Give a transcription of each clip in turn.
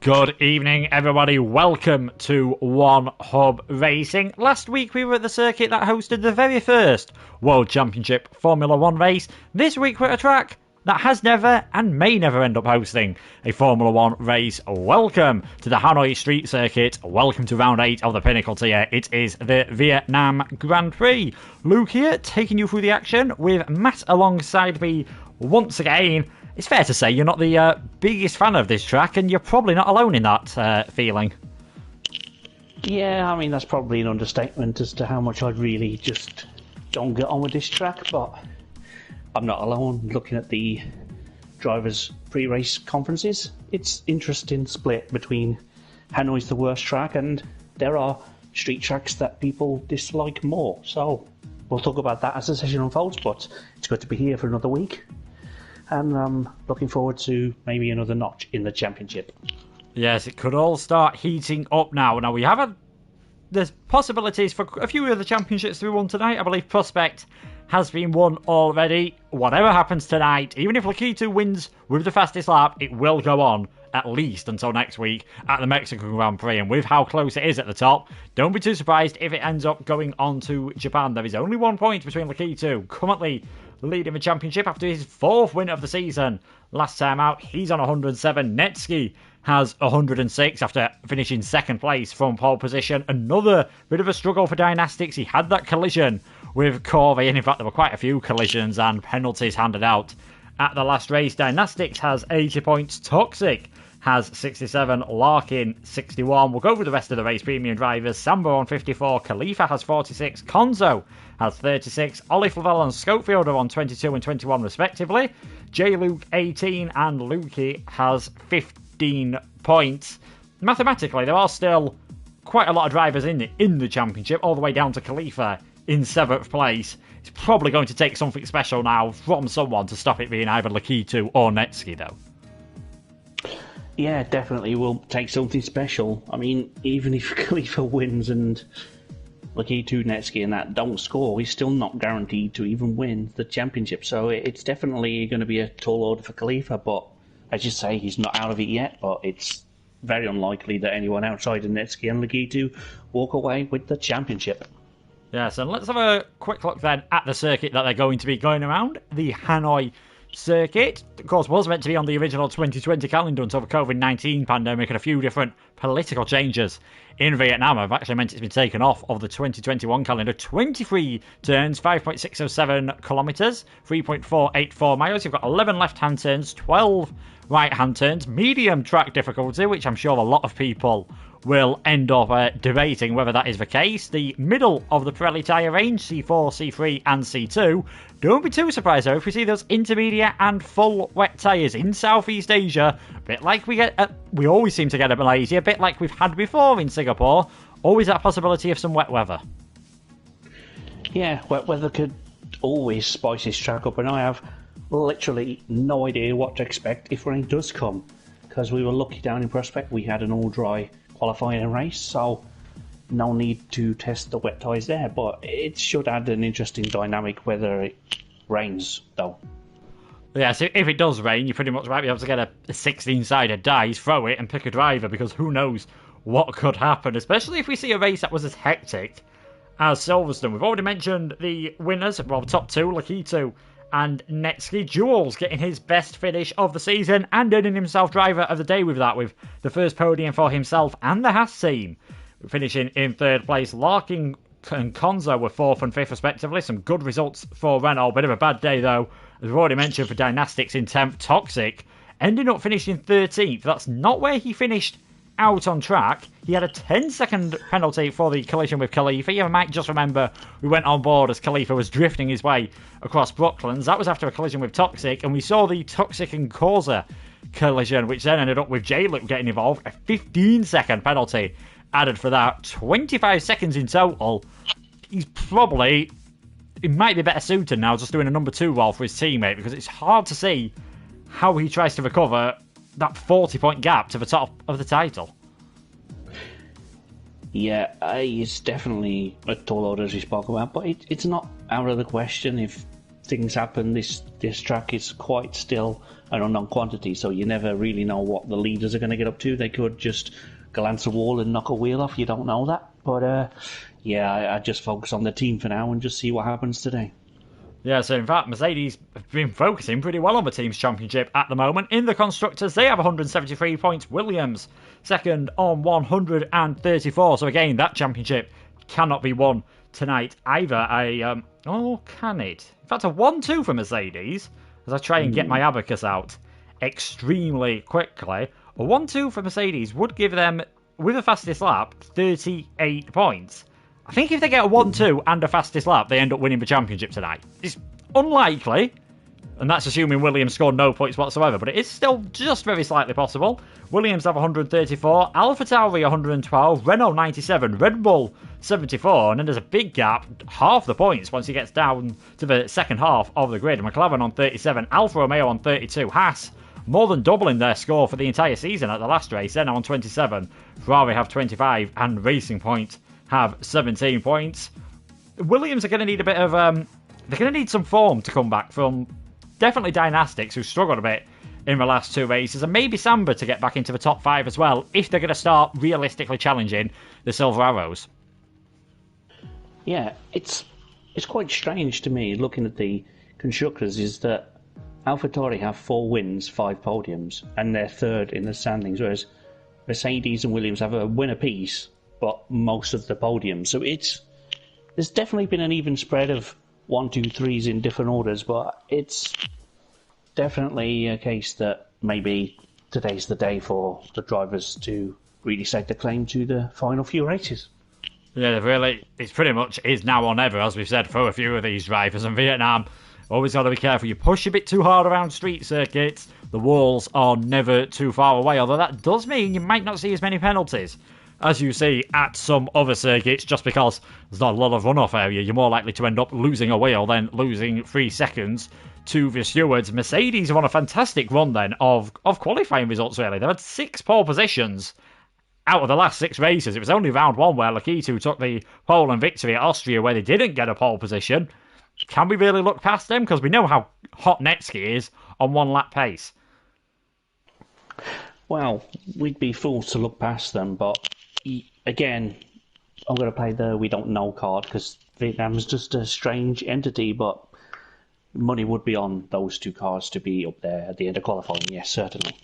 Good evening, everybody. Welcome to One Hub Racing. Last week we were at the circuit that hosted the very first World Championship Formula 1 race. This week we're at a track that has never and may never end up hosting a Formula 1 race. Welcome to the Hanoi Street Circuit. Welcome to round 8 of the Pinnacle tier. It is the Vietnam Grand Prix. Luke here, taking you through the action with Matt alongside me once again. It's fair to say you're not the biggest fan of this track, and you're probably not alone in that feeling. Yeah, I mean, that's probably an understatement as to how much I really just don't get on with this track, but I'm not alone. Looking at the drivers' pre-race conferences, it's interesting split between Hanoi's the worst track, and there are street tracks that people dislike more. So we'll talk about that as the session unfolds, but it's good to be here for another week. And I'm looking forward to maybe another notch in the championship. Yes, it could all start heating up now. Now, we have there's possibilities for a few of the championships to be won tonight. I believe Prospect has been won already. Whatever happens tonight, even if Lakitu wins with the fastest lap, it will go on at least until next week at the Mexican Grand Prix. And with how close it is at the top, don't be too surprised if it ends up going on to Japan. There is only 1 point between Lakitu, currently leading the championship after his 4th win of the season. Last time out, he's on 107. Netsky has 106 after finishing 2nd place from pole position. Another bit of a struggle for Dynastics. He had that collision with Corvey, and in fact there were quite a few collisions and penalties handed out at the last race. Dynastics has 80 points. Toxic has 67, Larkin 61. We'll go over the rest of the race. Premium drivers, Sambo on 54, Khalifa has 46, Konzo has 36, Ollie Flavel and Schofield are on 22 and 21 respectively. J. Luke 18 and Lukey has 15 points. Mathematically, there are still quite a lot of drivers in the championship, all the way down to Khalifa in 7th place. It's probably going to take something special now from someone to stop it being either Lakitu or Netsky, though. Yeah, definitely will take something special. I mean, even if Khalifa wins and Lakitu, Netsky and that don't score, he's still not guaranteed to even win the championship. So it's definitely going to be a tall order for Khalifa, but as you say, he's not out of it yet, but it's very unlikely that anyone outside of Netsky and Lakitu walk away with the championship. Yes, and let's have a quick look then at the circuit that they're going to be going around, the Hanoi circuit. Of course, was meant to be on the original 2020 calendar until the COVID-19 pandemic and a few different political changes in Vietnam have actually meant it's been taken off of the 2021 calendar. 23 turns, 5.607 kilometres, 3.484 miles. You've got 11 left-hand turns, 12 right-hand turns, medium track difficulty, which I'm sure a lot of people will end up debating whether that is the case. The middle of the Pirelli tyre range, C4, C3 and C2. Don't be too surprised though if we see those intermediate and full wet tyres in Southeast Asia, a bit like we always seem to get at Malaysia, a bit like we've had before in Singapore. Always that possibility of some wet weather. Yeah, wet weather could always spice this track up, and I have literally no idea what to expect if rain does come, because we were lucky down in Prospect. We had an all dry qualifying race, so no need to test the wet tyres there, but it should add an interesting dynamic whether it rains though. Yeah, so if it does rain, you pretty much might be able to get a 16-sided dice, throw it and pick a driver, because who knows what could happen, especially if we see a race that was as hectic as Silverstone. We've already mentioned the winners, well, the top two, Lakitu and Netsky. Jules getting his best finish of the season and earning himself driver of the day with that, with the first podium for himself and the Haas team. Finishing in 3rd place, Larkin and Konzo were 4th and 5th respectively. Some good results for Renault. Bit of a bad day though, as we've already mentioned, for Dynastics in 10th. Toxic ending up finishing 13th. That's not where he finished out on track. He had a 10-second penalty for the collision with Khalifa. You might just remember we went on board as Khalifa was drifting his way across Brooklands. That was after a collision with Toxic, and we saw the Toxic and Causa collision, which then ended up with J-Luke getting involved. A 15-second penalty added for that. 25 seconds in total. He might be better suited now just doing a number 2 role for his teammate, because it's hard to see how he tries to recover that 40-point gap to the top of the title. Yeah, it's definitely a tall order as we spoke about, but it's not out of the question if things happen. This track is quite still an unknown quantity, so you never really know what the leaders are going to get up to. They could just glance a wall and knock a wheel off. You don't know that. But I just focus on the team for now and just see what happens today. Yeah, so in fact, Mercedes have been focusing pretty well on the team's championship at the moment. In the Constructors, they have 173 points. Williams, second on 134. So again, that championship cannot be won tonight either. Can it? In fact, a 1-2 for Mercedes, as I try and get my abacus out extremely quickly. A 1-2 for Mercedes would give them, with the fastest lap, 38 points. I think if they get a 1-2 and a fastest lap, they end up winning the championship tonight. It's unlikely, and that's assuming Williams scored no points whatsoever, but it is still just very slightly possible. Williams have 134, AlphaTauri 112, Renault 97, Red Bull 74, and then there's a big gap, half the points once he gets down to the second half of the grid. McLaren on 37, Alfa Romeo on 32, Haas more than doubling their score for the entire season at the last race. They're now on 27, Ferrari have 25, and Racing Point have 17 points. Williams are going to need a bit of they're going to need some form to come back from definitely Dynastics, who struggled a bit in the last two races, and maybe Samba to get back into the top 5 as well, if they're going to start realistically challenging the Silver Arrows. Yeah, it's quite strange to me, looking at the constructors, is that AlphaTauri have 4 wins, 5 podiums, and they're third in the standings, whereas Mercedes and Williams have a win apiece, but most of the podiums. So there's definitely been an even spread of 1, 2, 3s in different orders, but it's definitely a case that maybe today's the day for the drivers to really stake the claim to the final few races. Yeah, really, it's pretty much is now or never, as we've said for a few of these drivers. And Vietnam, always got to be careful. You push a bit too hard around street circuits, the walls are never too far away, although that does mean you might not see as many penalties as you see at some other circuits, just because there's not a lot of runoff area. You're more likely to end up losing a wheel than losing 3 seconds to the stewards. Mercedes have on a fantastic run then of qualifying results, really. They've had 6 pole positions out of the last 6 races. It was only round 1 where Lakitu took the pole and victory at Austria, where they didn't get a pole position. Can we really look past them? Because we know how hot Netsky is on 1 lap pace. Well, we'd be fools to look past them, but again, I'm going to play the we don't know card, because Vietnam's just a strange entity, but money would be on those 2 cars to be up there at the end of qualifying, yes, certainly.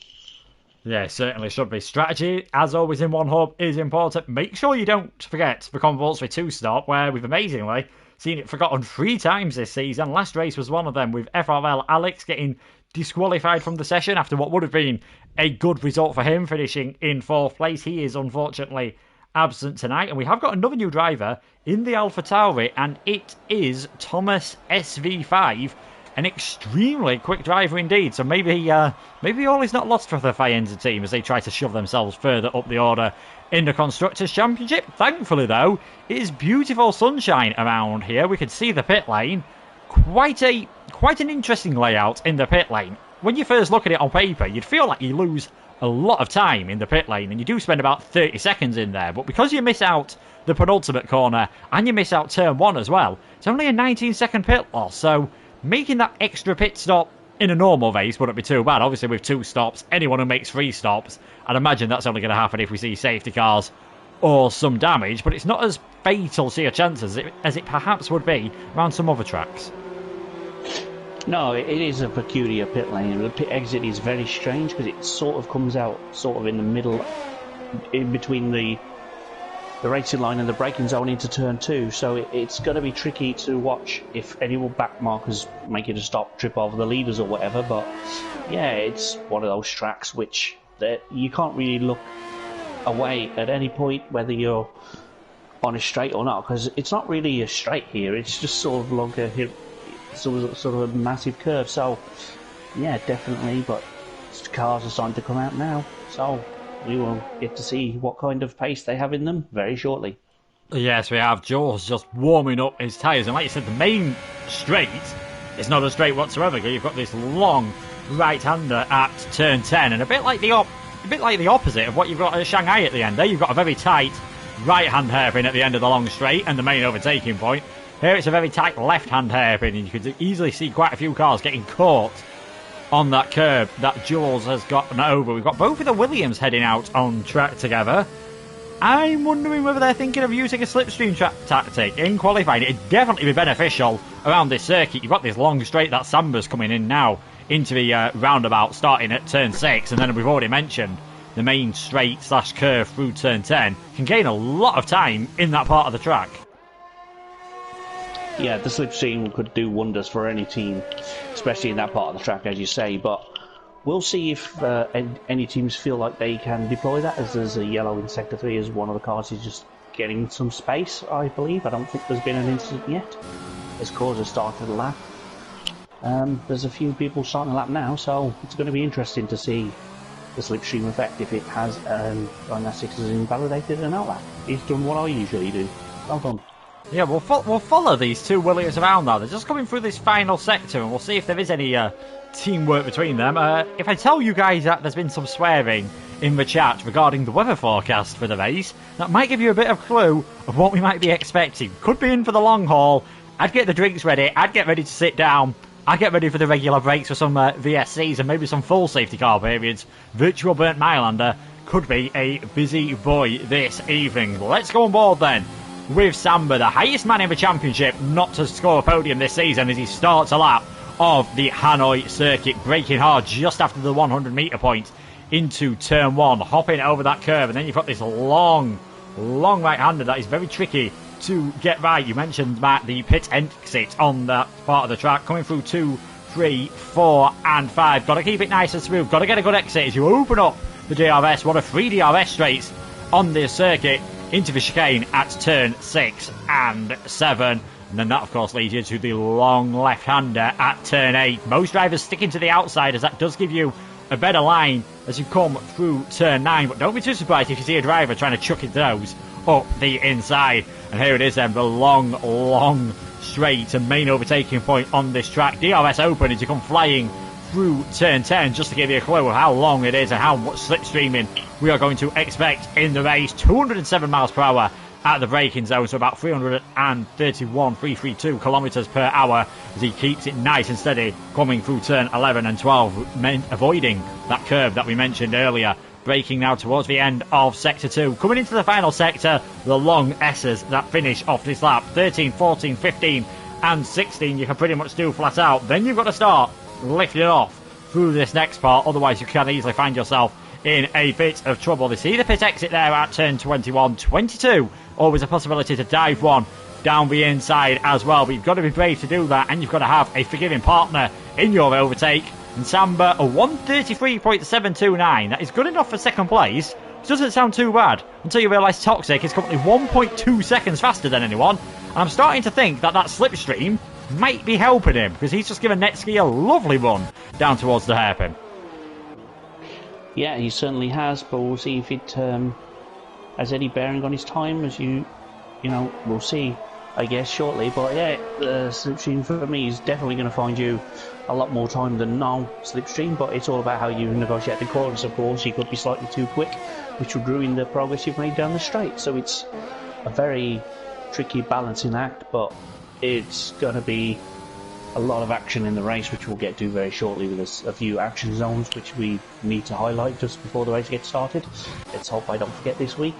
Yeah, certainly should be. Strategy, as always in one hub, is important. Make sure you don't forget the compulsory 2-stop, where we've amazingly seen it forgotten 3 times this season. Last race was one of them, with FRL Alex getting disqualified from the session after what would have been a good result for him, finishing in 4th place. He is unfortunately absent tonight, and we have got another new driver in the AlphaTauri, and it is Thomas SV5, an extremely quick driver indeed. So maybe all is not lost for the Faenza team as they try to shove themselves further up the order in the Constructors' Championship. Thankfully, though, it is beautiful sunshine around here. We can see the pit lane. Quite an interesting layout in the pit lane. When you first look at it on paper, you'd feel like you lose a lot of time in the pit lane, and you do spend about 30 seconds in there, but because you miss out the penultimate corner and you miss out turn 1 as well, it's only a 19-second pit loss, so making that extra pit stop in a normal race wouldn't be too bad. Obviously, with 2 stops, anyone who makes 3 stops, I'd imagine that's only going to happen if we see safety cars or some damage, but it's not as fatal to your chances as it perhaps would be around some other tracks. No, it is a peculiar pit lane. The pit exit is very strange because it sort of comes out sort of in the middle, in between the racing line and the braking zone into turn 2. So it's going to be tricky to watch if any back markers make it a stop, trip over the leaders or whatever. But yeah, it's one of those tracks which you can't really look away at any point whether you're on a straight or not, because it's not really a straight here. It's just sort of like a sort of a massive curve. So yeah, definitely, but cars are starting to come out now, so we will get to see what kind of pace they have in them very shortly. Yes, we have. Joe's just warming up his tyres, and like you said, the main straight is not a straight whatsoever. You've got this long right-hander at turn 10, and a bit like the opposite of what you've got at Shanghai at the end there. You've got a very tight right-hand hairpin at the end of the long straight and the main overtaking point. Here it's a very tight left-hand hairpin, and you can easily see quite a few cars getting caught on that curb that Jules has gotten over. We've got both of the Williams heading out on track together. I'm wondering whether they're thinking of using a slipstream tactic in qualifying. It'd definitely be beneficial around this circuit. You've got this long straight that Samba's coming in now into the roundabout starting at turn 6, and then we've already mentioned the main straight / curve through turn 10 can gain a lot of time in that part of the track. Yeah, the slipstream could do wonders for any team, especially in that part of the track, as you say, but we'll see if any teams feel like they can deploy that, as there's a yellow in Sector 3 as one of the cars is just getting some space, I believe. I don't think there's been an incident yet. His cars have started a lap. There's a few people starting a lap now, so it's going to be interesting to see the slipstream effect if it has. Codemasters has invalidated an outlap. He's done what I usually do. Well done. Yeah, we'll follow these two Williams around now. They're just coming through this final sector, and we'll see if there is any teamwork between them. If I tell you guys that there's been some swearing in the chat regarding the weather forecast for the race, that might give you a bit of clue of what we might be expecting. Could be in for the long haul. I'd get the drinks ready. I'd get ready to sit down. I'd get ready for the regular breaks for some VSCs and maybe some full safety car periods. Virtual Burnt Mylander could be a busy boy this evening. Let's go on board then with Samba, the highest man in the championship not to score a podium this season, as he starts a lap of the Hanoi circuit, braking hard just after the 100 metre point into turn 1, hopping over that curve, and then you've got this long right-hander that is very tricky to get right. You mentioned, Matt, the pit exit on that part of the track, coming through 2, 3, 4 and 5. Got to keep it nice and smooth, got to get a good exit as you open up the DRS. One of 3 DRS straights on this circuit into the chicane at turn 6 and 7. And then that, of course, leads you to the long left-hander at turn 8. Most drivers sticking to the outside, as that does give you a better line as you come through turn 9. But don't be too surprised if you see a driver trying to chuck his nose up the inside. And here it is then, the long straight and main overtaking point on this track. DRS open as you come flying through turn 10, just to give you a clue of how long it is and how much slipstreaming we are going to expect in the race. 207 miles per hour at the braking zone, so about 332 kilometres per hour as he keeps it nice and steady coming through turn 11 and 12, avoiding that curve that we mentioned earlier. Braking now towards the end of Sector 2. Coming into the final sector, the long S's that finish off this lap. 13, 14, 15 and 16 you can pretty much do flat out. Then you've got to start lifting off through this next part, otherwise you can easily find yourself in a bit of trouble. They see the pit exit there at turn 21, 22. Always a possibility to dive one down the inside as well, but you've got to be brave to do that, and you've got to have a forgiving partner in your overtake. And Samba, a 133.729. That is good enough for second place. It doesn't sound too bad until you realise Toxic is currently 1.2 seconds faster than anyone. And I'm starting to think that slipstream might be helping him, because he's just given Netski a lovely run down towards the hairpin. Yeah, he certainly has, but we'll see if it has any bearing on his time, as you know, we'll see, I guess, shortly. But yeah, the slipstream for me is definitely going to find you a lot more time than no slipstream, but it's all about how you negotiate the corners. Of course, you could be slightly too quick, which would ruin the progress you've made down the straight. So it's a very tricky balancing act, but it's going to be a lot of action in the race, which we'll get to very shortly, with a few action zones which we need to highlight just before the race gets started. Let's hope I don't forget this week,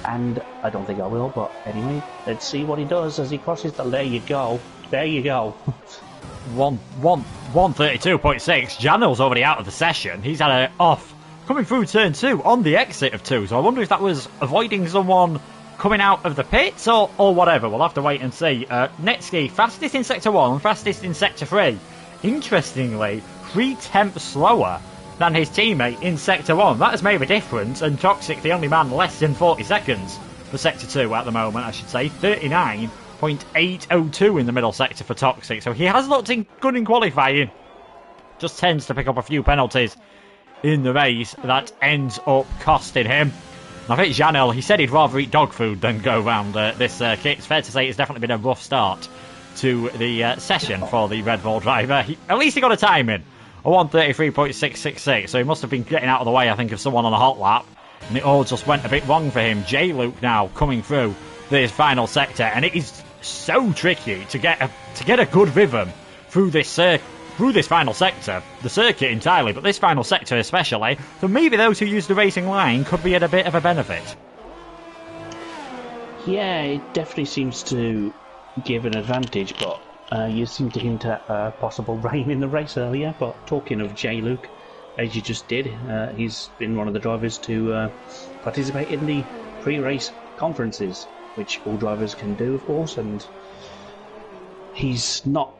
and I don't think I will, but anyway, let's see what he does as he crosses the... There you go. 132.6. Janel's already out of the session. He's had it off coming through turn 2 on the exit of 2, so I wonder if that was avoiding someone coming out of the pits or whatever. We'll have to wait and see. Netski, fastest in Sector 1, fastest in Sector 3. Interestingly, 3/10 slower than his teammate in Sector 1. That has made a difference, and Toxic, the only man less than 40 seconds for Sector 2 at the moment, I should say. 39.802 in the middle sector for Toxic. So he has looked good in qualifying. Just tends to pick up a few penalties in the race that ends up costing him. I think Janel, he said he'd rather eat dog food than go round this circuit. It's fair to say it's definitely been a rough start to the session for the Red Bull driver. At least he got a time in, a 133.666, so he must have been getting out of the way, I think, of someone on a hot lap, and it all just went a bit wrong for him. J-Luke now coming through this final sector, and it is so tricky to get a good rhythm through this final sector, the circuit entirely, but this final sector especially. So maybe those who use the racing line could be at a bit of a benefit. Yeah, it definitely seems to give an advantage, but you seem to hint at possible rain in the race earlier. But talking of J-Luke, as you just did, he's been one of the drivers to participate in the pre-race conferences, which all drivers can do, of course, and he's not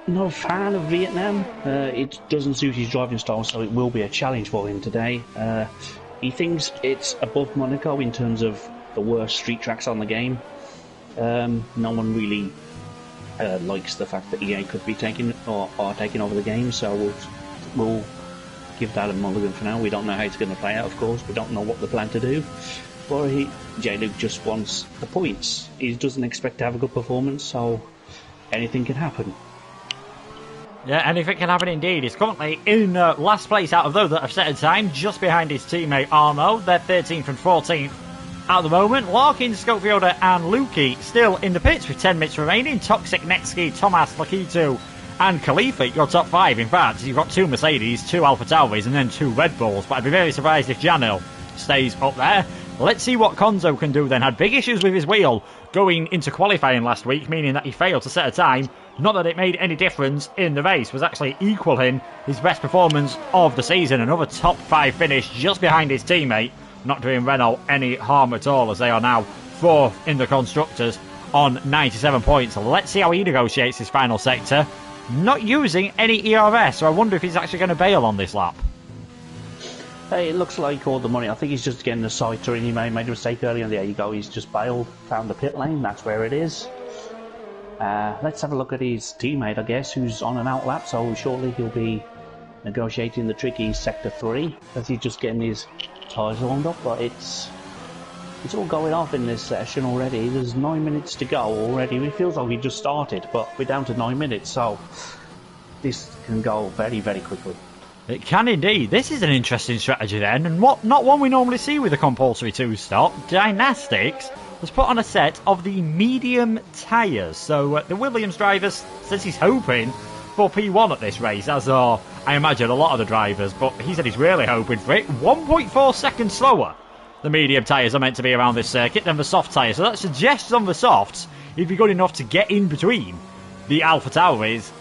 a fan of Vietnam. It doesn't suit his driving style, so it will be a challenge for him today. He thinks it's above Monaco in terms of the worst street tracks on the game. No one really likes the fact that EA could be taking over the game, so we'll give that a mulligan for now. We don't know how it's going to play out, of course. We don't know what they plan to do. But J-Luke just wants the points. He doesn't expect to have a good performance, so anything can happen. Yeah, anything can happen indeed. He's currently in last place out of those that have set a time, just behind his teammate Arno. They're 13th and 14th at the moment. Larkin, Scofielder and Lukey still in the pits with 10 minutes remaining. Toxic, Netsky, Thomas, Lakitu and Khalifa, your top 5. In fact, you've got 2 Mercedes, 2 Alfa Tauris and then 2 Red Bulls. But I'd be very surprised if Janil stays up there. Let's see what Konzo can do then. Had big issues with his wheel going into qualifying last week, meaning that he failed to set a time. Not that it made any difference in the race, was actually equaling his best performance of the season. Another top 5 finish just behind his teammate, not doing Renault any harm at all, as they are now 4th in the Constructors on 97 points. Let's see how he negotiates his final sector. Not using any ERS, so I wonder if he's actually going to bail on this lap. Hey, it looks like all the money. I think he's just getting the sighter in. He made a mistake earlier, and there you go. He's just bailed, found the pit lane. That's where it is. Let's have a look at his teammate, I guess, who's on an out lap. So shortly he'll be negotiating the tricky Sector 3, as he's just getting his tyres warmed up. But it's all going off in this session already. There's 9 minutes to go already. It feels like we just started, but we're down to 9 minutes. So this can go very, very quickly. It can indeed. This is an interesting strategy then, and not one we normally see with a compulsory 2-stop. Dynastics has put on a set of the medium tyres. So the Williams driver says he's hoping for P1 at this race, as are, I imagine, a lot of the drivers, but he said he's really hoping for it. 1.4 seconds slower the medium tyres are meant to be around this circuit than the soft tyres. So that suggests on the softs he'd be good enough to get in between the Alfa Tauris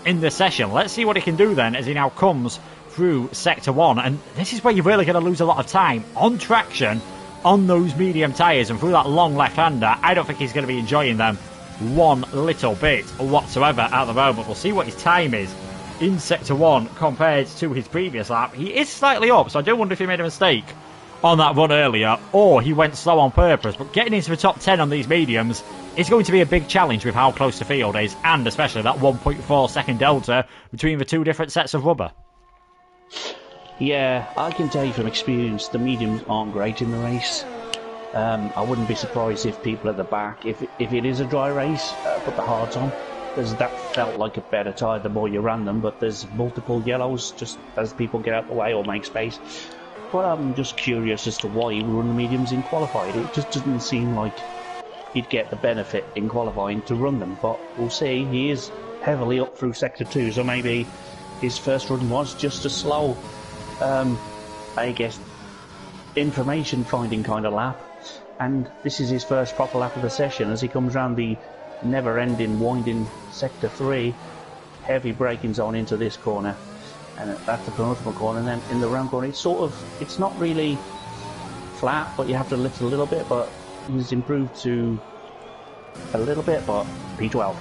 in the session. Let's see what he can do then as he now comes through Sector 1. And this is where you're really going to lose a lot of time on traction on those medium tyres and through that long left-hander. I don't think he's going to be enjoying them one little bit whatsoever at the moment. We'll see what his time is in Sector 1 compared to his previous lap. He is slightly up, so I do wonder if he made a mistake on that run earlier or he went slow on purpose. But getting into the top 10 on these mediums is going to be a big challenge with how close the field is, and especially that 1.4 second delta between the 2 different sets of rubber. Yeah, I can tell you from experience the mediums aren't great in the race. I wouldn't be surprised if people at the back, if it is a dry race, put the hards on, because that felt like a better tyre the more you ran them, but there's multiple yellows just as people get out the way or make space. But I'm just curious as to why he would run the mediums in qualified. It just doesn't seem like he'd get the benefit in qualifying to run them, but we'll see. He is heavily up through Sector 2, so maybe his first run was just a slow, I guess, information finding kind of lap, and this is his first proper lap of the session as he comes round the never-ending winding Sector 3, heavy braking zone into this corner, and that's the penultimate corner, and then in the round corner it's not really flat, but you have to lift a little bit, but he's improved to a little bit, but P12.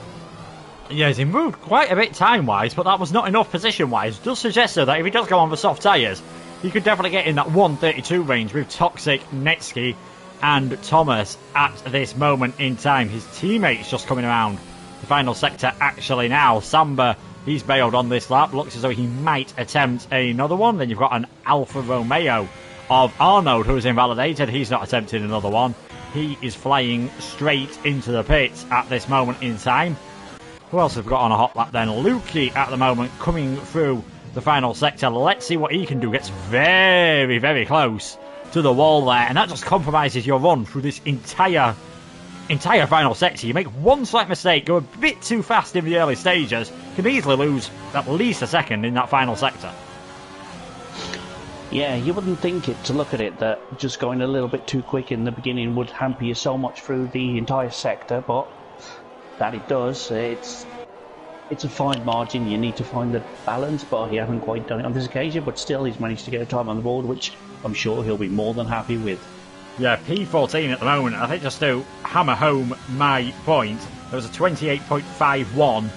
Yeah, he's improved quite a bit time-wise, but that was not enough position-wise. Does suggest, though, that if he does go on the soft tyres, he could definitely get in that 132 range with Toxic, Netsky and Thomas at this moment in time. His teammates just coming around the final sector actually now. Samba, he's bailed on this lap. Looks as though he might attempt another one. Then you've got an Alfa Romeo of Arnold who is invalidated. He's not attempting another one. He is flying straight into the pits at this moment in time. Who else have got on a hot lap then? Lukey at the moment coming through the final sector. Let's see what he can do. Gets very, very close to the wall there, and that just compromises your run through this entire entire final sector. You make one slight mistake, go a bit too fast in the early stages, can easily lose at least a second in that final sector. Yeah, you wouldn't think it to look at it that just going a little bit too quick in the beginning would hamper you so much through the entire sector, but that it does. It's a fine margin. You need to find the balance, but he hasn't quite done it on this occasion, but still he's managed to get a time on the board, which I'm sure he'll be more than happy with. Yeah, P14 at the moment. I think just to hammer home my point, there was a 28.51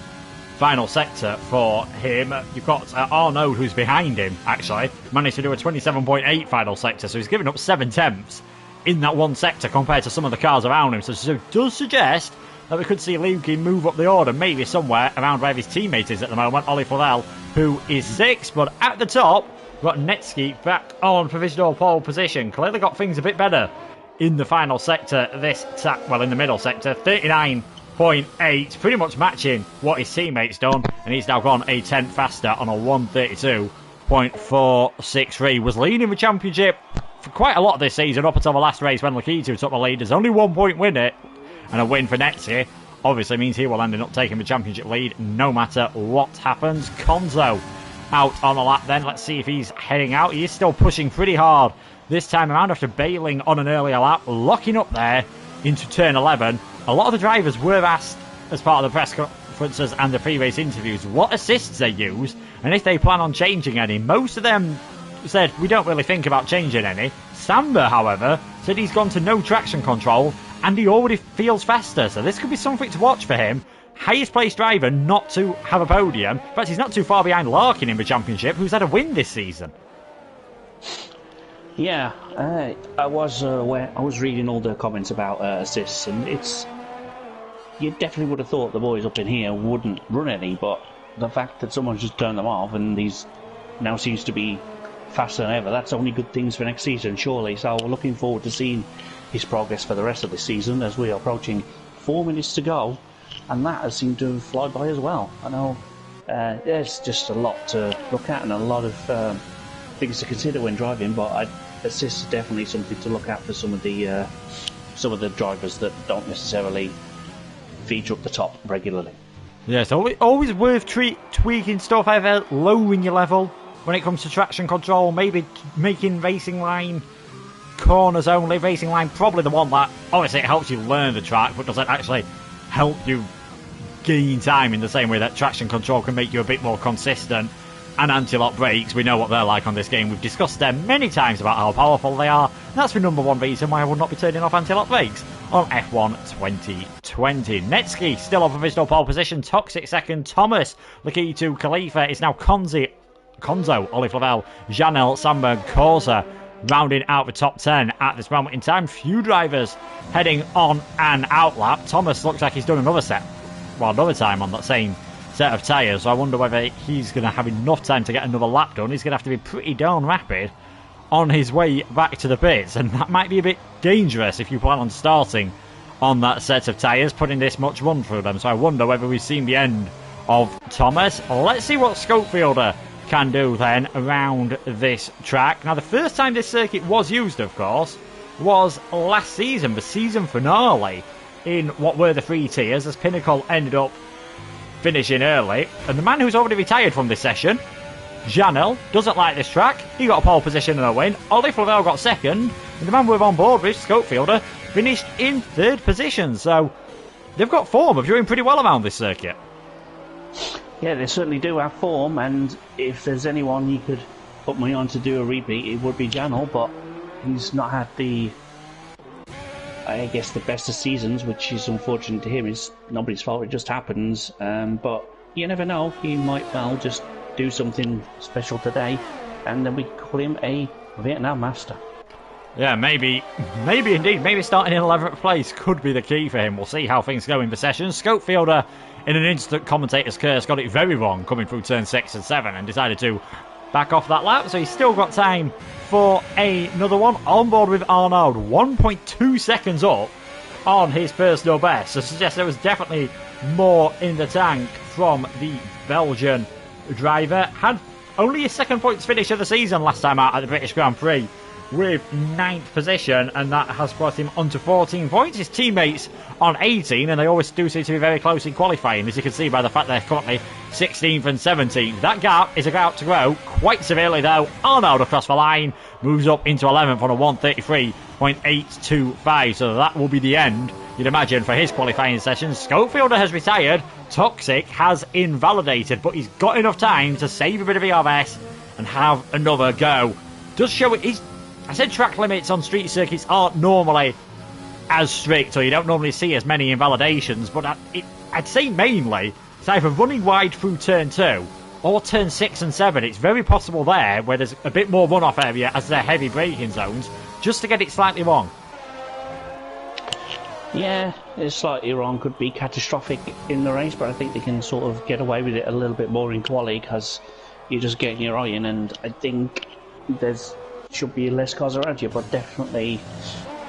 final sector for him. You've got Arnaud, who's behind him, actually, managed to do a 27.8 final sector, so he's given up 7/10 in that one sector compared to some of the cars around him. So it does suggest that we could see Luki move up the order, maybe somewhere around where his teammate is at the moment, Ollie Flavelle, who is 6th, but at the top, we've got Netsky back on provisional pole position. Clearly got things a bit better in the final sector in the middle sector, 39.8, pretty much matching what his teammate's done, and he's now gone a 10th faster on a 1:32.463. Was leading the championship for quite a lot this season, up until the last race when Lakitu took the lead. There's only 1 point win it, and a win for Netsky obviously means he will end up taking the championship lead no matter what happens. Konzo out on a lap then. Let's see if he's heading out. He is still pushing pretty hard this time around after bailing on an earlier lap, locking up there into turn 11. A lot of the drivers were asked as part of the press conferences and the pre-race interviews what assists they use and if they plan on changing any. Most of them said we don't really think about changing any. Samba, however, said he's gone to no traction control and he already feels faster, so this could be something to watch for him. Highest placed driver not to have a podium, but he's not too far behind Larkin in the championship, who's had a win this season. Yeah, I was reading all the comments about assists, and you definitely would have thought the boys up in here wouldn't run any, but the fact that someone's just turned them off and he's now seems to be faster than ever, that's only good things for next season, surely. So we're looking forward to seeing his progress for the rest of the season as we are approaching 4 minutes to go, and that has seemed to fly by as well. I know there's just a lot to look at and a lot of things to consider when driving, but assists are definitely something to look at for some of the drivers that don't necessarily feature up the top regularly. Yeah, so always worth tweaking stuff, either lowering your level when it comes to traction control, maybe making racing line corners only. Racing line probably the one that obviously it helps you learn the track, but doesn't actually help you gain time in the same way that traction control can make you a bit more consistent. And anti-lock brakes, we know what they're like on this game. We've discussed them many times about how powerful they are. That's the number one reason why I would not be turning off anti-lock brakes on F1 2020. Netsky still on provisional pole position. Toxic second. Thomas, Lakitu, Khalifa is now Konzo, Ollie Flavelle, Janel, Samba, Corsa rounding out the top 10 at this moment in time. Few drivers heading on an outlap. Thomas looks like he's done another time on that same set of tyres, so I wonder whether he's going to have enough time to get another lap done. He's going to have to be pretty darn rapid on his way back to the pits, and that might be a bit dangerous if you plan on starting on that set of tyres, putting this much run through them. So I wonder whether we've seen the end of Thomas. Let's see what Scopefielder can do then around this track. Now, the first time this circuit was used, of course, was last season, the season finale in what were the 3 tiers, as Pinnacle ended up finishing early. And the man who's already retired from this session, Janel, doesn't like this track. He got a pole position and a win. Ollie Flavelle got second, and the man we're on board with, Scopefielder, finished in 3rd position. So they've got form of doing pretty well around this circuit. Yeah, they certainly do have form, and if there's anyone you could put me on to do a repeat, it would be Janel, but he's not had the best of seasons, which is unfortunate to him. It's nobody's fault, it just happens. But you never know, he might well just do something special today, and then we call him a Vietnam master. Yeah, maybe indeed. Maybe starting in 11th place could be the key for him. We'll see how things go in the session. Scopefielder, in an instant commentator's curse, got it very wrong coming through turn 6 and 7 and decided to back off that lap, so he's still got time for another one. On board with Arnaud, 1.2 seconds up on his personal best, so suggests there was definitely more in the tank from the Belgian driver. Had only his 2nd points finish of the season last time out at the British Grand Prix with 9th position, and that has brought him onto 14 points. His teammates on 18, and they always do seem to be very close in qualifying, as you can see by the fact they're currently 16th and 17th. That gap is about to grow quite severely, though. Arnold across the line moves up into 11th on a 133.825, so that will be the end, you'd imagine, for his qualifying session. Schofielder has retired. Toxic has invalidated, but he's got enough time to save a bit of ERS and have another go. Does show it. I said track limits on street circuits aren't normally as strict, or you don't normally see as many invalidations, but I'd say mainly it's either running wide through turn 2 or turn 6 and 7. It's very possible there, where there's a bit more runoff area as they're heavy braking zones, just to get it slightly wrong. Yeah, it's slightly wrong, could be catastrophic in the race, but I think they can sort of get away with it a little bit more in quali, because you're just getting your eye in, and I think should be less cars around you, but definitely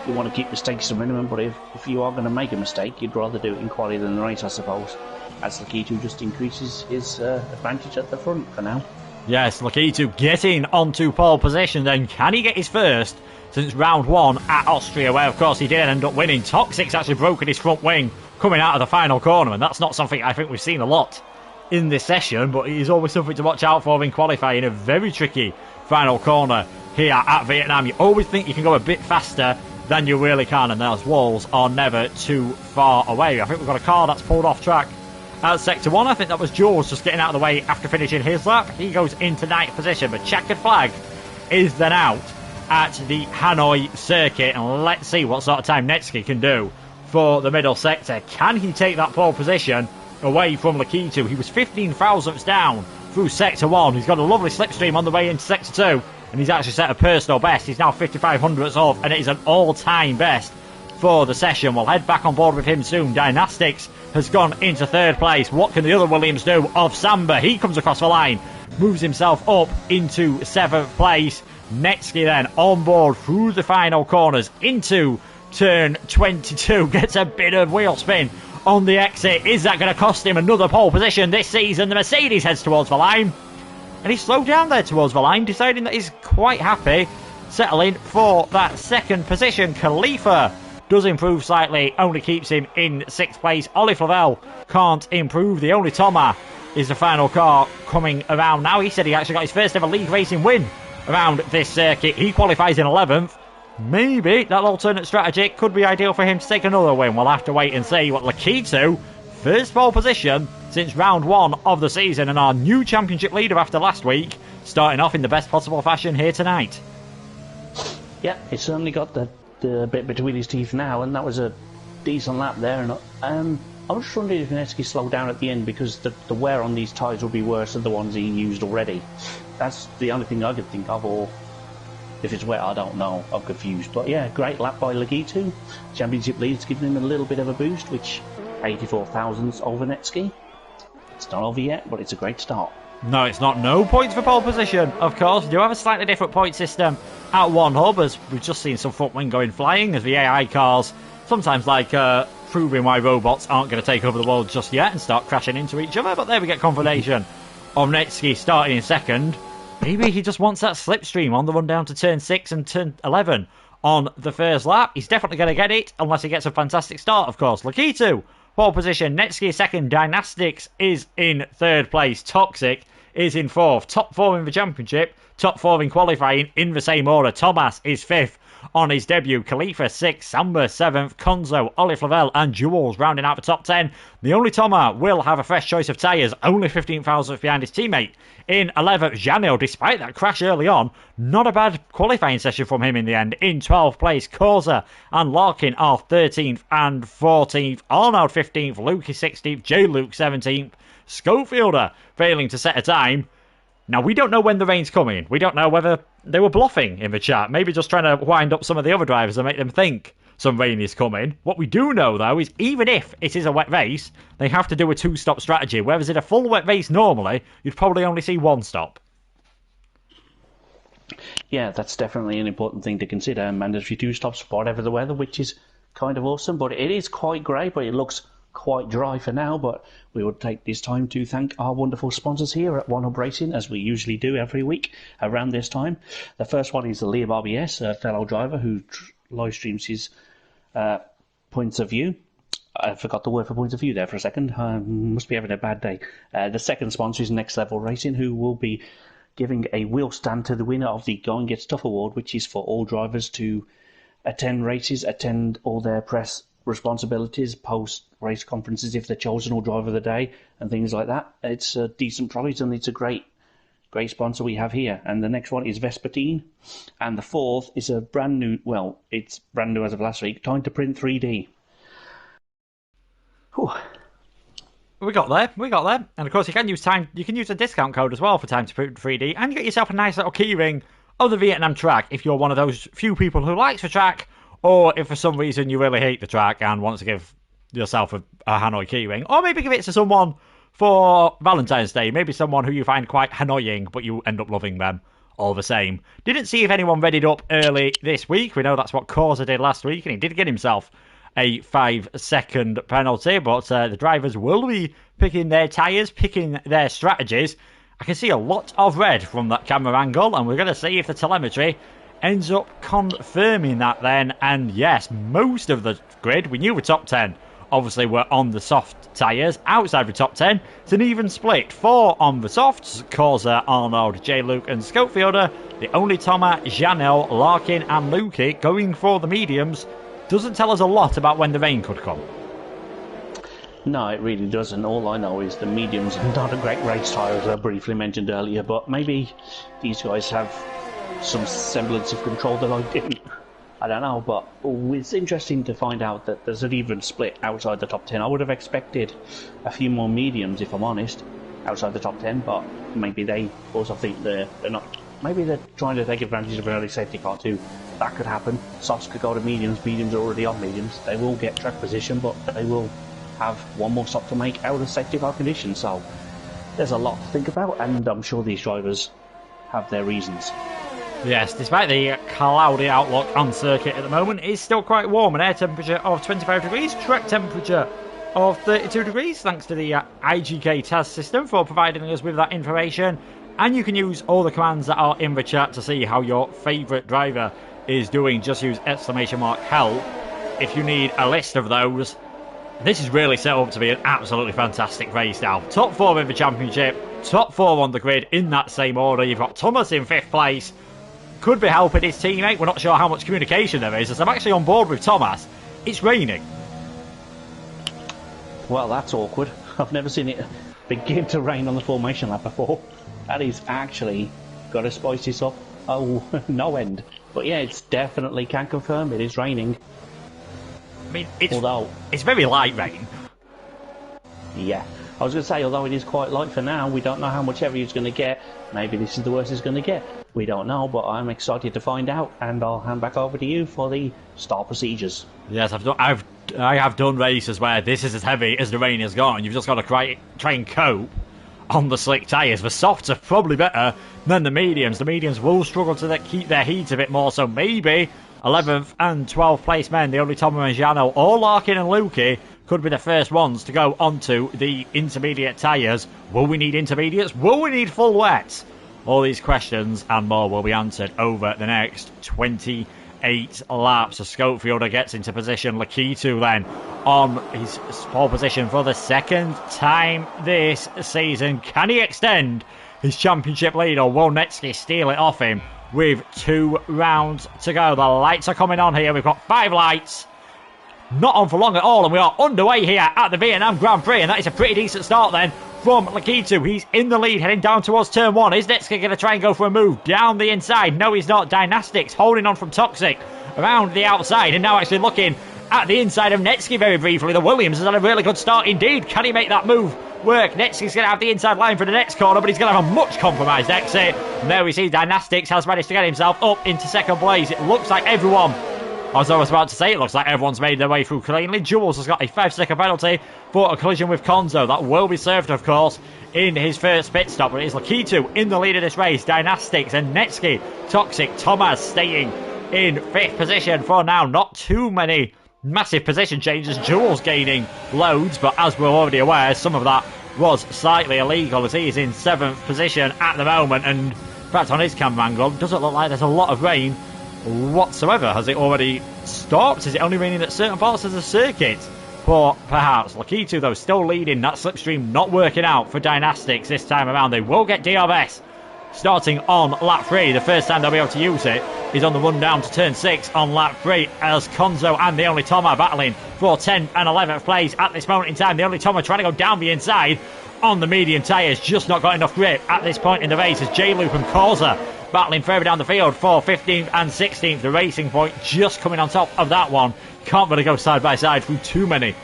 you want to keep mistakes to a minimum. But if you are going to make a mistake, you'd rather do it in quali than the race, I suppose, as Lakitu just increases his advantage at the front for now. Yes, Lakitu getting onto pole position, then can he get his first since round 1 at Austria, where of course he did end up winning? Toxic's actually broken his front wing coming out of the final corner, and that's not something I think we've seen a lot in this session, but it is always something to watch out for in qualifying. A very tricky final corner here at Vietnam. You always think you can go a bit faster than you really can, and those walls are never too far away. I think we've got a car that's pulled off track at Sector 1. I think that was Jules just getting out of the way after finishing his lap. He goes into 9th position, but checkered flag is then out at the Hanoi circuit, and let's see what sort of time Netsky can do for the middle sector. Can he take that pole position away from Lakitu? He was 15 thousandths down through Sector 1. He's got a lovely slipstream on the way into Sector 2, and he's actually set a personal best. He's now 55 hundredths off, and it is an all-time best for the session. We'll head back on board with him soon. Dynastics has gone into 3rd place. What can the other Williams do? Of Samba, he comes across the line, moves himself up into 7th place. Netsky then on board through the final corners into turn 22, gets a bit of wheel spin on the exit. Is that going to cost him another pole position this season? The Mercedes heads towards the line, and he's slowed down there towards the line, deciding that he's quite happy settling for that 2nd position. Khalifa does improve slightly, only keeps him in 6th place. Ollie Flavel can't improve. The only Thomas is the final car coming around now. He said he actually got his first ever league racing win around this circuit. He qualifies in 11th. Maybe that alternate strategy could be ideal for him to take another win. We'll have to wait and see. What Lakitu, first pole position since round 1 of the season, and our new championship leader after last week, starting off in the best possible fashion here tonight. Yeah, he's certainly got the bit between his teeth now, and that was a decent lap there. And I was just wondering if Netsky slowed down at the end, because the wear on these tyres will be worse than the ones he used already. That's the only thing I could think of, or if it's wet, I don't know. I'm confused. But yeah, great lap by Lakitu. Championship lead's giving him a little bit of a boost, which 84 thousandths over Netsky. It's not over yet, but it's a great start. No, it's not. No points for pole position, of course. We do have a slightly different point system at One Hub, as we've just seen some front wing going flying, as the AI cars sometimes like proving why robots aren't going to take over the world just yet and start crashing into each other. But there we get confirmation of Netsky starting in 2nd. Maybe he just wants that slipstream on the run down to turn 6 and turn 11 on the first lap. He's definitely going to get it, unless he gets a fantastic start, of course. Lakitu, pole position. Netsky is 2nd. Dynastics is in 3rd place. Toxic is in 4th. Top 4 in the championship. Top 4 in qualifying in the same order. Thomas is 5th on his debut. Khalifa 6th. Samba 7th. Konzo, Ollie Flavel and Jules rounding out the top 10. The only Thomas will have a fresh choice of tyres. Only 15,000 behind his teammate. In 11th, Janil, despite that crash early on, not a bad qualifying session from him in the end. In 12th place, Corsa and Larkin are 13th and 14th. Arnold 15th. Luke is 16th. J. Luke 17th. Schofielder failing to set a time. Now, we don't know when the rain's coming. We don't know whether they were bluffing in the chat. Maybe just trying to wind up some of the other drivers and make them think some rain is coming. What we do know, though, is even if it is a wet race, they have to do a 2-stop strategy. Whereas in a full wet race normally, you'd probably only see 1 stop. Yeah, that's definitely an important thing to consider. Mandatory 2 stops, whatever the weather, which is kind of awesome. But it is quite grey, but it looks quite dry for now, but we will take this time to thank our wonderful sponsors here at One Up Racing, as we usually do every week around this time. The first one is Liam RBS, a fellow driver who live streams his points of view. I forgot the word for point of view there for a second. Must be having a bad day. The second sponsor is Next Level Racing, who will be giving a wheel stand to the winner of the Go and Get Stuff Award, which is for all drivers to attend races, attend all their press responsibilities, post race conferences if they're chosen, or driver of the day and things like that. It's a decent prize and it's a great sponsor we have here. And the next one is Vespertine, and the fourth is a brand new, well, it's brand new as of last week, Time to Print 3D. Whew. We got there. And of course you can use a discount code as well for Time to Print 3D, and you get yourself a nice little keyring of the Vietnam track if you're one of those few people who likes the track, or if for some reason you really hate the track and want to give yourself a Hanoi keyring, or maybe give it to someone for Valentine's Day, maybe someone who you find quite annoying but you end up loving them all the same. Didn't see if anyone readied up early this week. We know that's what Causa did last week, and he did get himself a 5-second penalty, but the drivers will be picking their tyres, picking their strategies. I can see a lot of red from that camera angle, and we're going to see if the telemetry ends up confirming that then. And yes, most of the grid, we knew the top 10 obviously were on the soft tyres. Outside the top 10, it's an even split. 4 on the softs, Causa, Arnold, J. Luke and Schofielder. The only Thomas, Janelle, Larkin and Lukey going for the mediums. Doesn't tell us a lot about when the rain could come. No, it really doesn't. All I know is the mediums are not a great race tyre, as I briefly mentioned earlier, but maybe these guys have some semblance of control that I didn't. I don't know, but it's interesting to find out that there's an even split outside the top 10. I would have expected a few more mediums, if I'm honest, outside the top 10, but maybe they also think they're not. Maybe they're trying to take advantage of an early safety car too. That could happen. Softs could go to mediums. Mediums are already on mediums. They will get track position, but they will have one more stop to make out of safety car conditions. So there's a lot to think about, and I'm sure these drivers have their reasons. Yes, despite the cloudy outlook on circuit at the moment, it's still quite warm. An air temperature of 25 degrees, track temperature of 32 degrees, thanks to the IGK TAS system for providing us with that information. And you can use all the commands that are in the chat to see how your favourite driver is doing. Just use !help if you need a list of those. This is really set up to be an absolutely fantastic race now. Top 4 in the championship, top 4 on the grid in that same order. You've got Thomas in 5th place. Could be helping his teammate. We're not sure how much communication there is, as I'm actually on board with Thomas. It's raining. Well, that's awkward. I've never seen it begin to rain on the formation lap before. That is actually got to spice this up. Oh, no end. But yeah, it's definitely can confirm it is raining. I mean, it's very light rain. Yeah. I was going to say, although it is quite light for now, we don't know how much heavier it's going to get. Maybe this is the worst it's going to get. We don't know, but I'm excited to find out, and I'll hand back over to you for the start procedures. Yes, I have done races where this is as heavy as the rain has gone. You've just got to try and cope on the slick tyres. The softs are probably better than the mediums. The mediums will struggle to keep their heat a bit more, so maybe 11th and 12th place men, the only Tom Mangiano or Larkin and Lukey, could be the first ones to go onto the intermediate tyres. Will we need intermediates? Will we need full wets? All these questions and more will be answered over the next 28 laps. So Schofielder gets into position. Lakitu then on his pole position for the second time this season. Can he extend his championship lead, or will Netsky steal it off him with 2 rounds to go? The lights are coming on here. We've got 5 lights. Not on for long at all, and we are underway here at the Vietnam Grand Prix, and that is a pretty decent start then from Lakitu. He's in the lead, heading down towards turn 1. Is Netsky going to try and go for a move down the inside? No, he's not. Dynastics holding on from Toxic around the outside, and now actually looking at the inside of Netsky very briefly. The Williams has had a really good start indeed. Can he make that move work? Netsky's going to have the inside line for the next corner, but he's going to have a much compromised exit. And there we see Dynastics has managed to get himself up into second place. It looks like everyone, as I was about to say, it looks like everyone's made their way through cleanly. Jules has got a 5-second penalty for a collision with Konzo. That will be served, of course, in his first pit stop. But it is Lakitu in the lead of this race. Dynastics and Netsky, Toxic, Thomas staying in 5th position for now. Not too many massive position changes. Jules gaining loads, but as we're already aware, some of that was slightly illegal as he is in 7th position at the moment. And in fact, on his camera angle, it doesn't look like there's a lot of rain whatsoever. Has it already stopped? Is it only raining at certain parts of the circuit? But perhaps. Lakitu, though, still leading. That slipstream not working out for Dynastics this time around. They will get DRS starting on lap 3. The first time they'll be able to use it is on the run down to turn 6 on lap 3 as Konzo and the Only Tom are battling for 10th and 11th place at this moment in time. The Only Tom are trying to go down the inside on the medium tyres, just not got enough grip at this point in the race as J-Loop and Causa battling further down the field for 15th and 16th. The Racing Point just coming on top of that one. Can't really go side by side through too many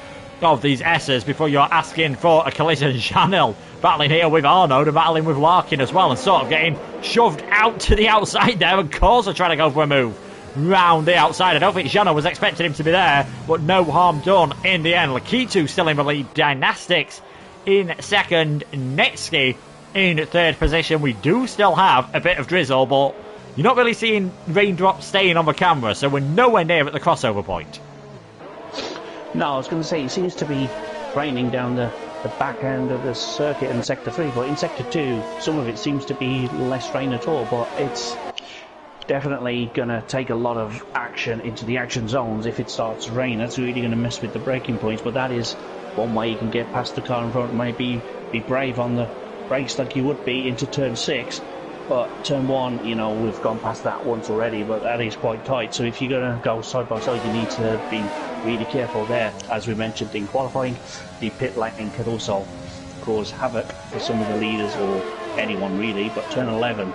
of these S's before you're asking for a collision. Janelle battling here with Arnaud and battling with Larkin as well, and sort of getting shoved out to the outside there, and Causa trying to go for a move round the outside. I don't think Janelle was expecting him to be there, but no harm done in the end. Lakitu still in the lead, Dynastics in second, Netsky in third position. We do still have a bit of drizzle, but you're not really seeing raindrops staying on the camera, so we're nowhere near at the crossover point. No, I was going to say, it seems to be raining down the back end of the circuit in Sector 3, but in Sector 2, some of it seems to be less rain at all, but it's definitely going to take a lot of action into the action zones if it starts to rain. That's really going to mess with the braking points, but that is one way you can get past the car in front. Maybe be brave on the brakes like you would be into Turn 6, but Turn 1, you know, we've gone past that once already, but that is quite tight, so if you're going to go side by side, you need to be really careful there. As we mentioned in qualifying, the pit lane could also cause havoc for some of the leaders or anyone really, but Turn 11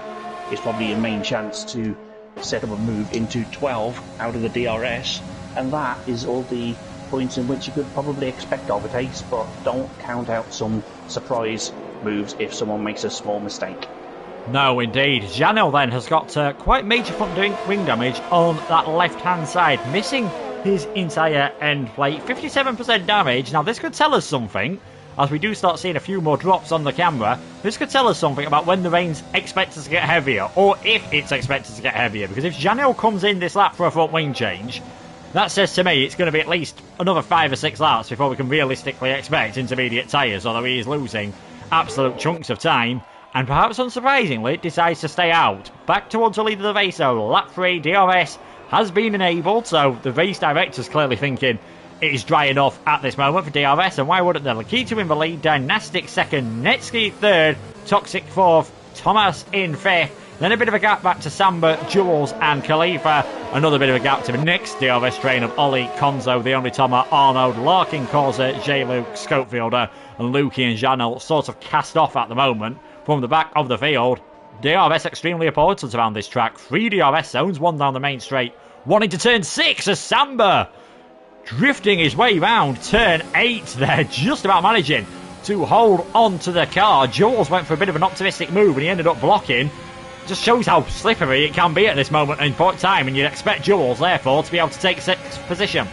is probably your main chance to set up a move into 12 out of the DRS, and that is all the points in which you could probably expect overtakes, but don't count out some surprise moves if someone makes a small mistake. No, indeed. Janelle then has got quite major front wing damage on that left-hand side, missing his entire end plate. 57% damage. Now, this could tell us something, as we do start seeing a few more drops on the camera. This could tell us something about when the rain's expected to get heavier, or if it's expected to get heavier, because if Janelle comes in this lap for a front wing change, that says to me it's going to be at least another 5 or 6 laps before we can realistically expect intermediate tyres, although he is losing absolute chunks of time. And perhaps unsurprisingly, decides to stay out. Back towards the lead of the race, though. Lap 3, DRS has been enabled, so the race director's clearly thinking it is dry enough at this moment for DRS, and why wouldn't they? Lakitu in the lead, Dynastic second, Netsky third, Toxic fourth, Thomas in fifth, then a bit of a gap back to Samba, Jules and Khalifa, another bit of a gap to the next DRS train of Ollie, Konzo, the Only Toma, Arnaud, Larkin, Causa, J-Luke, Scopefielder, and Lukey and Janelle sort of cast off at the moment from the back of the field. DRS extremely important around this track. 3 DRS zones, 1 down the main straight, 1 into turn 6 as Samba drifting his way round turn 8 there, just about managing to hold on to the car. Jules went for a bit of an optimistic move and he ended up blocking. Just shows how slippery it can be at this moment in time, and you'd expect Jules therefore to be able to take 6th position.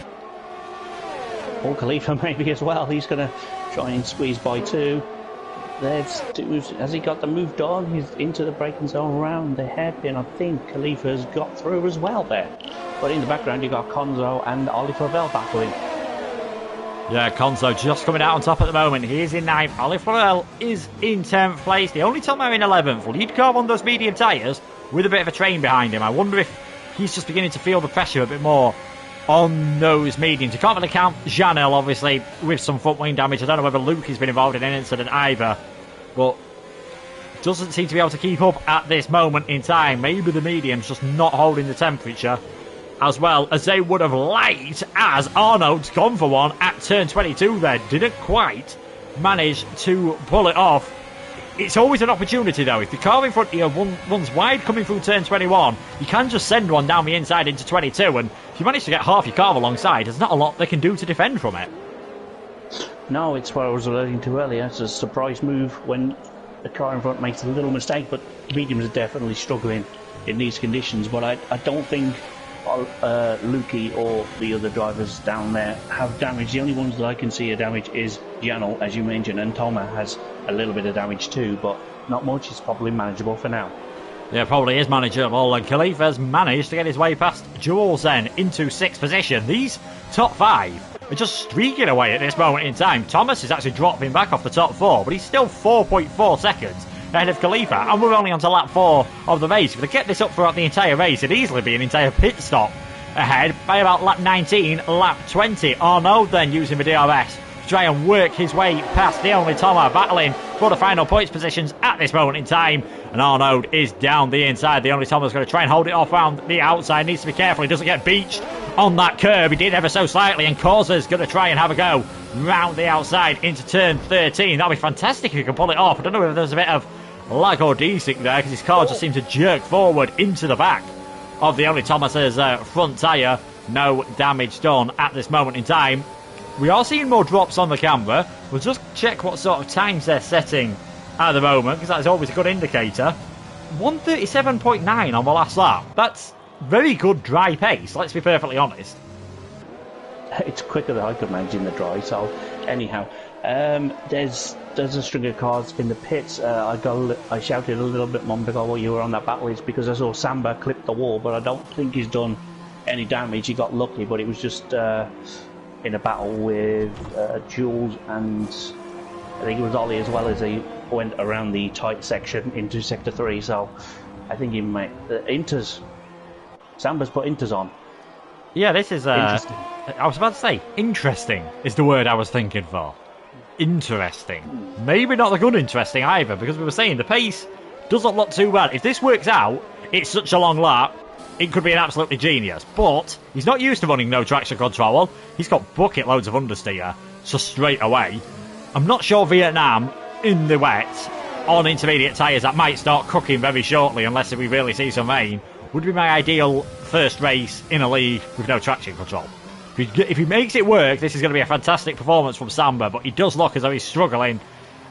Or Khalifa maybe as well. He's going to try and squeeze by 2. Has he got the move done? He's into the braking zone around the hairpin. I think Khalifa's got through as well there. But in the background, you've got Konzo and Ollie Flavel battling. Yeah, Konzo just coming out on top at the moment. He is in 9th. Ollie Flavel is in 10th place. The Only Tom are in 11th. Lead car on those medium tyres with a bit of a train behind him. I wonder if he's just beginning to feel the pressure a bit more on those mediums. You can't really count Janelle, obviously, with some front wing damage. I don't know whether Luke has been involved in an incident either, but doesn't seem to be able to keep up at this moment in time. Maybe the medium's just not holding the temperature as well as they would have liked, as Arnaud's gone for one at turn 22 there. Didn't quite manage to pull it off. It's always an opportunity though. If the car in front of you runs wide coming through turn 21, you can just send one down the inside into 22, and if you manage to get half your car alongside, there's not a lot they can do to defend from it. No, it's what I was alluding to earlier. It's a surprise move when the car in front makes a little mistake, but mediums are definitely struggling in these conditions. But I don't think Lukey or the other drivers down there have damage. The only ones that I can see a damage is Janelle, as you mentioned, and Toma has a little bit of damage too, but not much. It's probably manageable for now. Yeah, probably is manageable, and Khalifa's managed to get his way past Jules then into 6th position. These top 5 are just streaking away at this moment in time. Thomas is actually dropping back off the top 4, but he's still 4.4 seconds ahead of Khalifa, and we're only on to lap 4 of the race. If they get this up throughout the entire race, it'd easily be an entire pit stop ahead by about lap 19, lap 20. Arnaud then using the DRS to try and work his way past the only Thomas, battling for the final points positions at this moment in time. And Arnaud is down the inside. The only Thomas is going to try and hold it off around the outside. Needs to be careful he doesn't get beached on that curb. He did ever so slightly, and Causa's going to try and have a go round the outside into turn 13. That'll be fantastic if he can pull it off. I don't know if there's a bit of lag or desync there, because his car just seemed to jerk forward into the back of the only Thomas's front tyre. No damage done at this moment in time. We are seeing more drops on the camera. We'll just check what sort of times they're setting at the moment, because that's always a good indicator. 1:37.9 on the last lap. That's very good dry pace, let's be perfectly honest. It's quicker than I could manage in the dry. So anyhow, there's a string of cars in the pits. I shouted a little bit moment ago while you were on that battle, is because I saw Samba clip the wall, but I don't think he's done any damage. He got lucky, but it was just in a battle with Jules, and I think it was Ollie as well, as he went around the tight section into sector 3. So I think he might Samba's put inters on. Yeah, this is interesting. I was about to say interesting is the word I was thinking for. Interesting. Maybe not the good interesting either, because we were saying the pace doesn't look too bad. If this works out, it's such a long lap, it could be an absolutely genius. But he's not used to running no traction control. He's got bucket loads of understeer, so straight away. I'm not sure Vietnam in the wet on intermediate tyres, that might start cooking very shortly unless we really see some rain, would be my ideal first race in a league with no traction control. If he makes it work, this is going to be a fantastic performance from Samba, but he does look as though he's struggling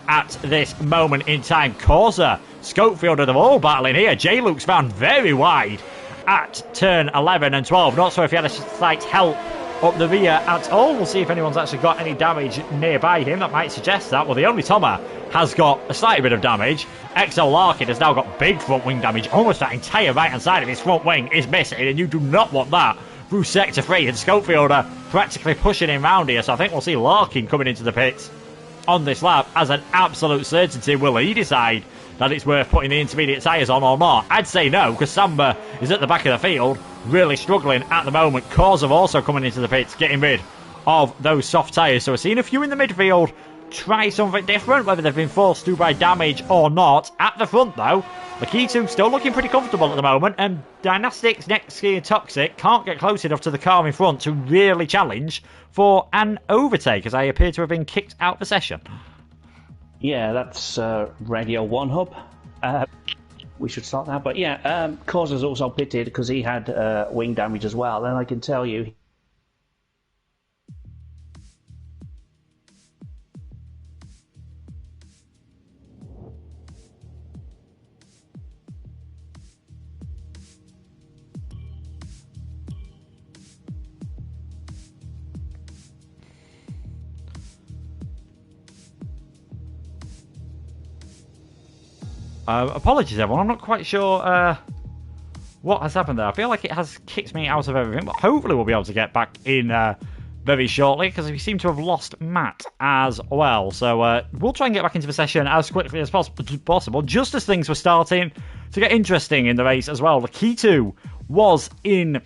at this moment in time. Causa, Schofield are all battling here. J-Luke's found very wide at turn 11 and 12. Not sure if he had a slight help up the rear at all. We'll see if anyone's actually got any damage nearby him. That might suggest that. Well, the only Thomas has got a slight bit of damage. Exo Larkin has now got big front wing damage. Almost that entire right hand side of his front wing is missing, and you do not want that through sector 3. And Schofield are practically pushing him round here, so I think we'll see Larkin coming into the pits on this lap as an absolute certainty. Will he decide that it's worth putting the intermediate tyres on or not? I'd say no, because Samba is at the back of the field, really struggling at the moment. Cause of also coming into the pits, getting rid of those soft tyres. So we're seeing a few in the midfield try something different, whether they've been forced to by damage or not. At the front, though, Lakitu still looking pretty comfortable at the moment, and Dynastics, Nextski and Toxic can't get close enough to the car in front to really challenge for an overtake, as I appear to have been kicked out of the session. Yeah, that's Radio 1 Hub. We should start now, but yeah, Causa's also pitted because he had wing damage as well, and I can tell you, apologies everyone, I'm not quite sure what has happened there. I feel like it has kicked me out of everything, but hopefully we'll be able to get back in very shortly, because we seem to have lost Matt as well. So we'll try and get back into the session as quickly as possible, just as things were starting to get interesting in the race as well. Lakitu was in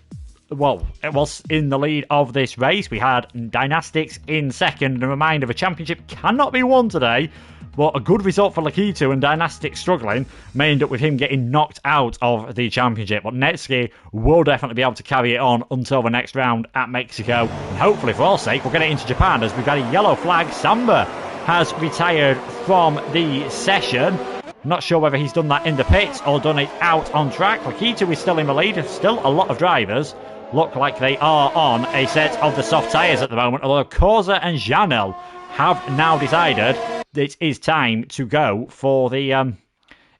the lead of this race. We had Dynastics in second, and a reminder, the championship cannot be won today. But a good result for Lakitu, and Dynastics struggling may end up with him getting knocked out of the championship. But Netsky will definitely be able to carry it on until the next round at Mexico. And hopefully, for our sake, we'll get it into Japan, as we've got a yellow flag. Samba has retired from the session. Not sure whether he's done that in the pits or done it out on track. Lakitu is still in the lead. Still a lot of drivers look like they are on a set of the soft tyres at the moment, although Causa and Janel have now decided it is time to go for the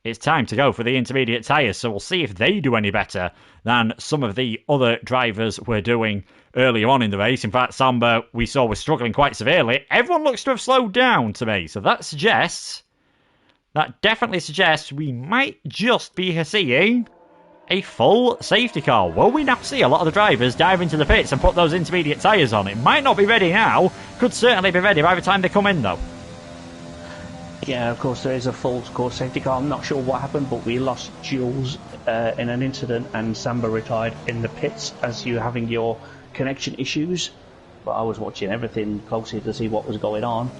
intermediate tyres. So we'll see if they do any better than some of the other drivers were doing earlier on in the race. In fact, Samba, we saw, was struggling quite severely. Everyone looks to have slowed down to me, so that suggests that definitely suggests we might just be seeing a full safety car. Will we now see a lot of the drivers dive into the pits and put those intermediate tyres on? It might not be ready now, could certainly be ready by the time they come in though. Yeah, of course there is a full score safety car. I'm not sure what happened, but we lost Jules in an incident, and Samba retired in the pits as you were having your connection issues. But I was watching everything closely to see what was going on.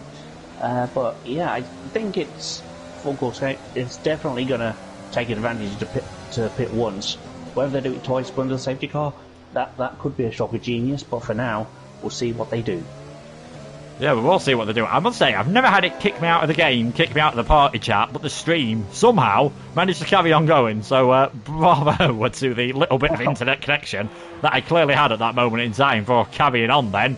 But yeah, I think it's full course. It's definitely going to take advantage to pit once. Whether they do it twice under the safety car, that could be a stroke of genius. But for now, we'll see what they do. Yeah, we will see what they do. I must say, I've never had it kick me out of the game, kick me out of the party chat, but the stream somehow managed to carry on going. So bravo to the little bit of internet connection that I clearly had at that moment in time for carrying on then.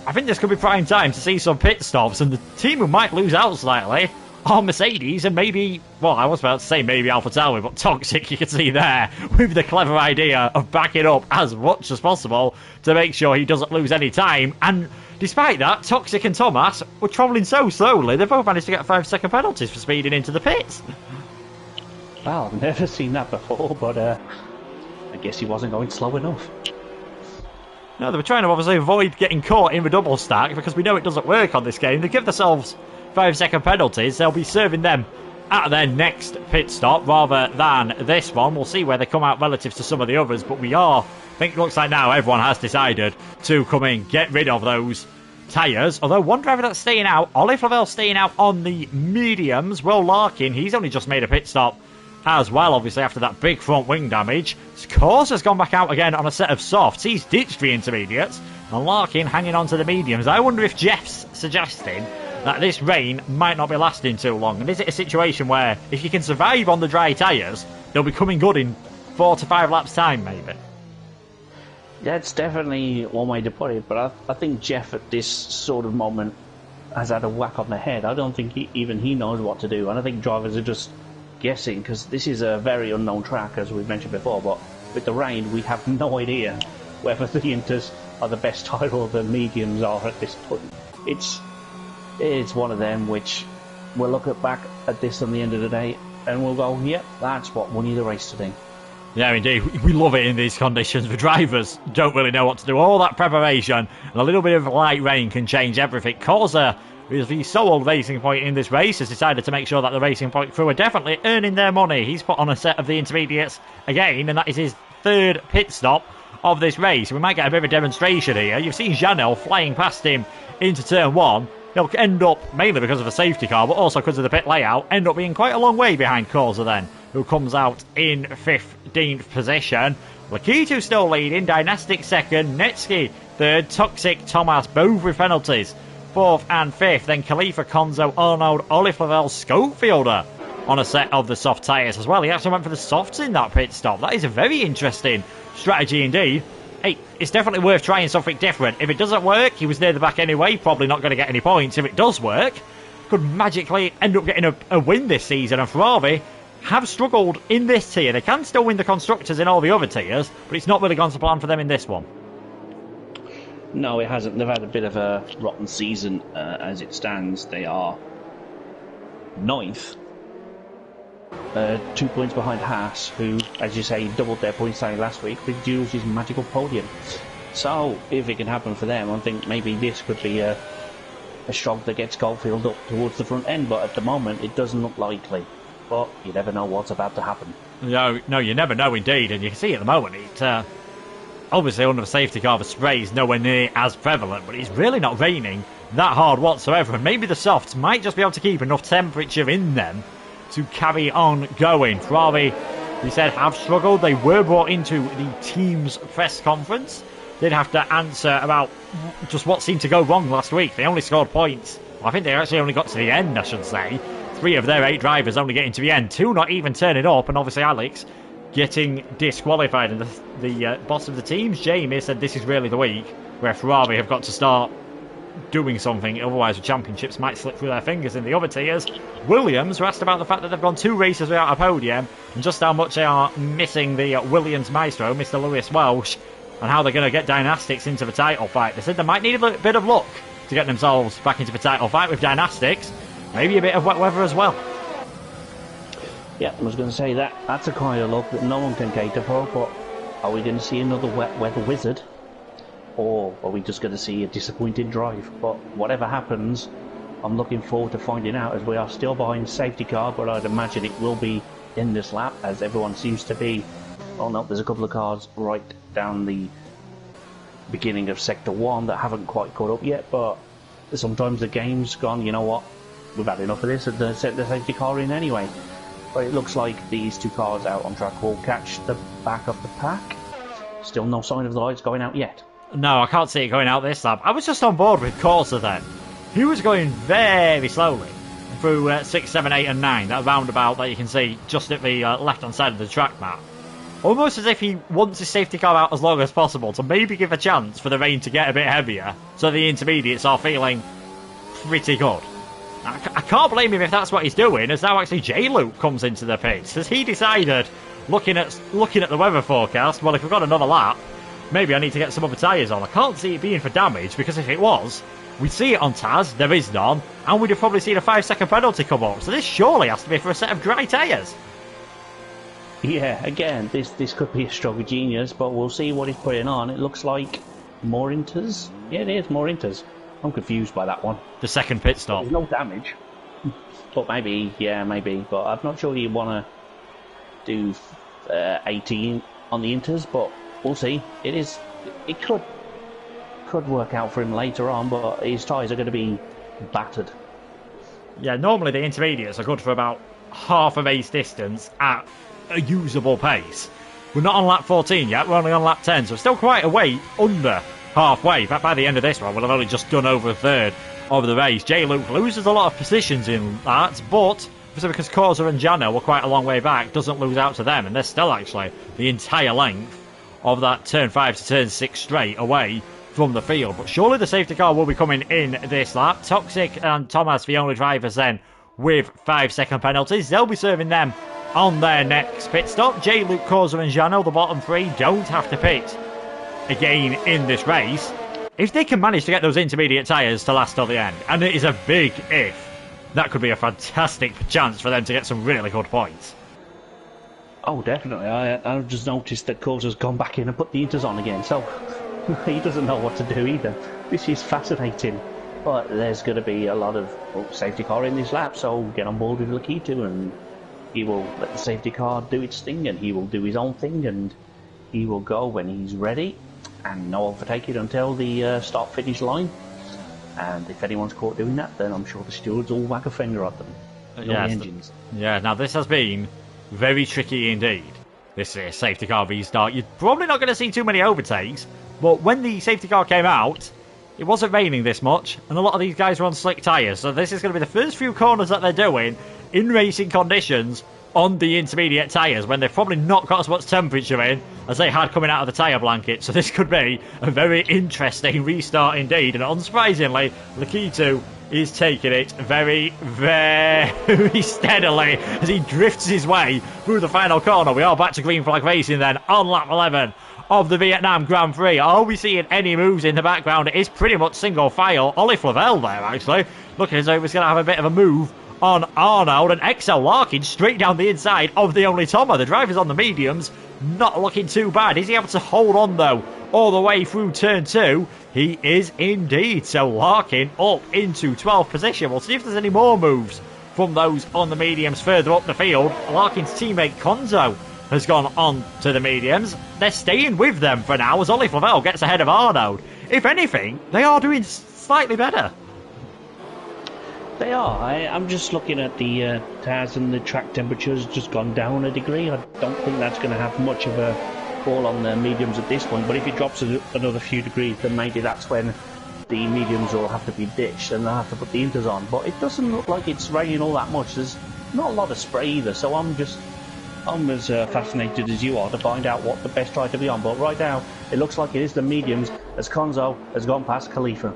I think this could be prime time to see some pit stops, and the team who might lose out slightly are Mercedes and maybe, well, I was about to say maybe AlphaTauri, but Toxic you can see there with the clever idea of backing up as much as possible to make sure he doesn't lose any time. And despite that, Toxic and Thomas were travelling so slowly, they both managed to get 5-second penalties for speeding into the pits. Well, I've never seen that before, but I guess he wasn't going slow enough. No, they were trying to obviously avoid getting caught in the double stack because we know it doesn't work on this game. They give themselves 5-second penalties. They'll be serving them at their next pit stop rather than this one. We'll see where they come out relative to some of the others, but I think it looks like now everyone has decided to come in, get rid of those tyres. Although one driver that's staying out, Ollie Flavel's staying out on the mediums. Will Larkin, he's only just made a pit stop as well, obviously, after that big front wing damage. Course has gone back out again on a set of softs. He's ditched the intermediates, and Larkin hanging on to the mediums. I wonder if Jeff's suggesting that this rain might not be lasting too long. And is it a situation where if you can survive on the dry tyres, they'll be coming good in 4 to 5 laps time, maybe? Yeah, it's definitely one way to put it, but I think Jeff at this sort of moment has had a whack on the head. I don't think even he knows what to do, and I think drivers are just guessing, because this is a very unknown track, as we've mentioned before, but with the rain, we have no idea whether the inters are the best tyre or the mediums are at this point. It's one of them which we'll look back at this on the end of the day, and we'll go, yep, that's what won you the race today. Yeah, indeed. We love it in these conditions. The drivers don't really know what to do. All that preparation and a little bit of light rain can change everything. Causa, who's the sole Racing Point in this race, has decided to make sure that the Racing Point crew are definitely earning their money. He's put on a set of the intermediates again, and that is his third pit stop of this race. We might get a bit of a demonstration here. You've seen Janelle flying past him into turn 1. He'll end up, mainly because of a safety car, but also because of the pit layout, end up being quite a long way behind Causa then, who comes out in 15th position. Lakitu still leading, Dynastic second, Netsky third, Toxic, Thomas, both with penalties. 4th and 5th, then Khalifa, Konzo, Arnold, Ollie Flavel, Schofielder on a set of the soft tyres as well. He actually went for the softs in that pit stop. That is a very interesting strategy indeed. Hey, it's definitely worth trying something different. If it doesn't work, he was near the back anyway, probably not going to get any points. If it does work, could magically end up getting a win this season. And Ferrari have struggled in this tier. They can still win the Constructors in all the other tiers, but it's not really gone to plan for them in this one. No, it hasn't. They've had a bit of a rotten season as it stands. They are 9th. 2 points behind Haas, who, as you say, doubled their points tally last week with Jules' magical podium. So, if it can happen for them, I think maybe this could be a stroke that gets Goldfield up towards the front end, but at the moment it doesn't look likely. But you never know what's about to happen. No, you never know indeed, and you can see at the moment it obviously under the safety car the spray is nowhere near as prevalent, but it's really not raining that hard whatsoever, and maybe the softs might just be able to keep enough temperature in them to carry on going. Ferrari, we said, have struggled. They were brought into the team's press conference. They'd have to answer about just what seemed to go wrong last week. They only scored points. Well, I think they actually only got to the end, I should say. 3 of their 8 drivers only getting to the end. 2 not even turning up, and obviously Alex getting disqualified. And the boss of the teams, Jamie, said this is really the week where Ferrari have got to start doing something, otherwise the championships might slip through their fingers in the other tiers. Williams were asked about the fact that they've gone 2 races without a podium, and just how much they are missing the Williams maestro, Mr. Lewis Welsh, and how they're going to get Dynastics into the title fight. They said they might need a bit of luck to get themselves back into the title fight with Dynastics. Maybe a bit of wet weather as well. Yeah, I was going to say that's a kind of luck that no one can cater for, but are we going to see another wet weather wizard? Or are we just going to see a disappointing drive? But whatever happens, I'm looking forward to finding out, as we are still behind safety car, but I'd imagine it will be in this lap, as everyone seems to be. Oh no, there's a couple of cars right down the beginning of Sector 1 that haven't quite caught up yet, but sometimes the game's gone, you know what, we've had enough of this, and set the safety car in anyway. But it looks like these two cars out on track will catch the back of the pack. Still no sign of the lights going out yet. No, I can't see it going out this lap. I was just on board with Corsa then. He was going very slowly through 6, 7, 8 and 9, that roundabout that you can see just at the left-hand side of the track map. Almost as if he wants his safety car out as long as possible to maybe give a chance for the rain to get a bit heavier so the intermediates are feeling pretty good. I can't blame him if that's what he's doing, as now actually J-Loop comes into the pits, as he decided, looking at the weather forecast, well, if we've got another lap, maybe I need to get some other tyres on. I can't see it being for damage, because if it was, we'd see it on Taz, there is none, and we'd have probably seen a 5-second penalty come up, so this surely has to be for a set of dry tyres. Yeah, again, this could be a stroke of genius, but we'll see what he's putting on. It looks like more inters. Yeah, it is, more inters. I'm confused by that one. The second pit stop. There's no damage. But maybe, yeah, maybe. But I'm not sure you want to do 18 on the inters, but we'll see. It could work out for him later on, but his tyres are going to be battered. Yeah, normally the intermediates are good for about half a race distance at a usable pace. We're not on lap 14 yet, we're only on lap 10, so still quite a way under halfway. But by the end of this one, we'll have only just done over a third of the race. J-Luke loses a lot of positions in that, but because Corsa and Jano were quite a long way back, doesn't lose out to them, and they're still actually the entire length of that turn 5 to turn 6 straight away from the field. But surely the safety car will be coming in this lap. Toxic and Thomas, the only drivers then with 5-second penalties. They'll be serving them on their next pit stop. J-Luke, Corsa and Jano, the bottom three, don't have to pit again in this race if they can manage to get those intermediate tyres to last till the end, and it is a big if. That could be a fantastic chance for them to get some really good points. Oh, definitely. I've just noticed that Corsa's gone back in and put the inters on again, so he doesn't know what to do either. This is fascinating. But there's going to be a lot of safety car in this lap, so get on board with Lakitu, and he will let the safety car do its thing, and he will do his own thing, and he will go when he's ready, and no overtake it until the start-finish line. And if anyone's caught doing that, then I'm sure the stewards will whack a finger at them. Yes, engines. Yeah, now this has been very tricky indeed. This safety car restart. You're probably not going to see too many overtakes, but when the safety car came out, it wasn't raining this much, and a lot of these guys were on slick tyres, so this is going to be the first few corners that they're doing in racing conditions on the intermediate tyres, when they've probably not got as much temperature in as they had coming out of the tyre blanket. So this could be a very interesting restart indeed, and unsurprisingly, Lakitu is taking it very, very steadily as he drifts his way through the final corner. We are back to green flag racing then on lap 11 of the Vietnam Grand Prix. Are we seeing any moves in the background? It is pretty much single file. Ollie Flavel there, actually, looking as though he was going to have a bit of a move on Arnold, and XL Larkin straight down the inside of the only Tomo. The driver's on the mediums, not looking too bad. Is he able to hold on though all the way through turn 2? He is indeed. So Larkin up into 12th position. We'll see if there's any more moves from those on the mediums further up the field. Larkin's teammate Konzo has gone on to the mediums. They're staying with them for now as Ollie Flavel gets ahead of Arnold. If anything, they are doing slightly better. They are. I'm just looking at the tires, and the track temperature's just gone down a degree. I don't think that's going to have much of a fall on the mediums at this point, but if it drops another few degrees, then maybe that's when the mediums will have to be ditched and they'll have to put the inters on. But it doesn't look like it's raining all that much. There's not a lot of spray either, so I'm as fascinated as you are to find out what the best try to be on. But right now, it looks like it is the mediums, as Konzo has gone past Khalifa.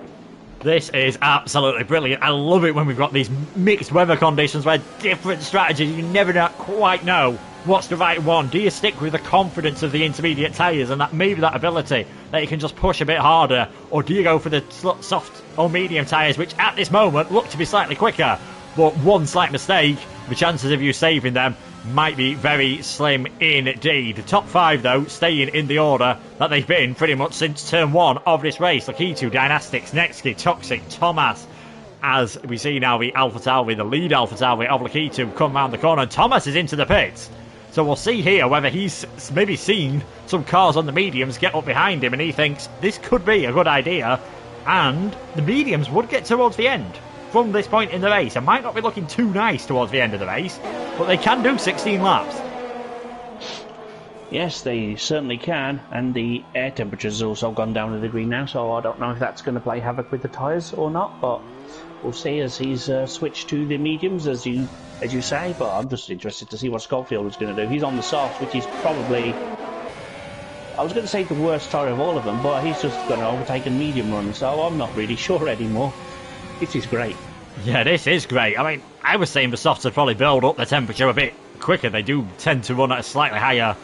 This is absolutely brilliant. I love it when we've got these mixed weather conditions where different strategies, you never quite know what's the right one. Do you stick with the confidence of the intermediate tyres and maybe that ability that you can just push a bit harder, or do you go for the soft or medium tyres, which at this moment look to be slightly quicker? but one slight mistake, the chances of you saving them might be very slim indeed. The top 5, though, staying in the order that they've been pretty much since turn 1 of this race. Lakitu, Dynastics, Nexki, Toxic, Thomas. As we see now the Alpha Tauri, the lead Alpha Tauri of Lakitu, come round the corner, and Thomas is into the pits. So we'll see here whether he's maybe seen some cars on the mediums get up behind him and he thinks this could be a good idea, and the mediums would get towards the end from this point in the race. It might not be looking too nice towards the end of the race, but they can do 16 laps. Yes, they certainly can, and the air temperature's also gone down a degree now, so I don't know if that's going to play havoc with the tyres or not, but we'll see as he's switched to the mediums, as you say. But I'm just interested to see what Schofield is going to do. He's on the softs, which is probably, I was going to say the worst tyre of all of them, but he's just going to overtake a medium run, so I'm not really sure anymore. This is great. Yeah, this is great. I mean, I was saying the softs would probably build up the temperature a bit quicker. They do tend to run at a slightly higher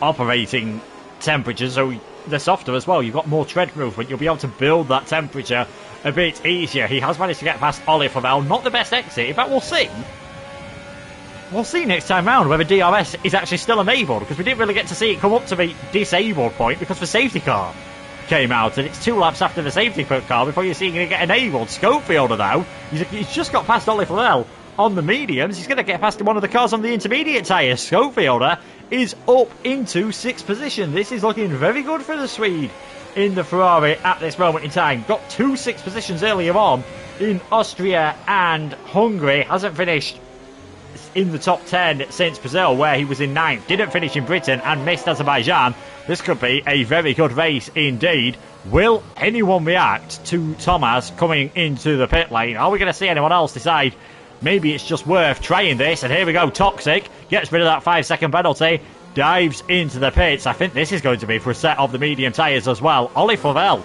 operating temperature, so they're softer as well. You've got more tread movement. You'll be able to build that temperature a bit easier. He has managed to get past Ollie Flavel. Not the best exit. In fact, we'll see. We'll see next time round whether DRS is actually still enabled, because we didn't really get to see it come up to the disabled point because the safety car came out, and it's 2 laps after the safety car before you're seeing it get enabled. Schofield, though, he's just got past Ollie Flavel on the mediums. He's going to get past one of the cars on the intermediate tyres. Schofielder is up into 6th position. This is looking very good for the Swede in the Ferrari at this moment in time. Got 2 6th positions earlier on in Austria and Hungary. Hasn't finished in the top 10 since Brazil, where he was in 9th. Didn't finish in Britain and missed Azerbaijan. This could be a very good race indeed. Will anyone react to Thomas coming into the pit lane? Are we going to see anyone else decide maybe it's just worth trying this? And here we go. Toxic gets rid of that 5-second penalty, dives into the pits. I think this is going to be for a set of the medium tyres as well. Ollie Flavel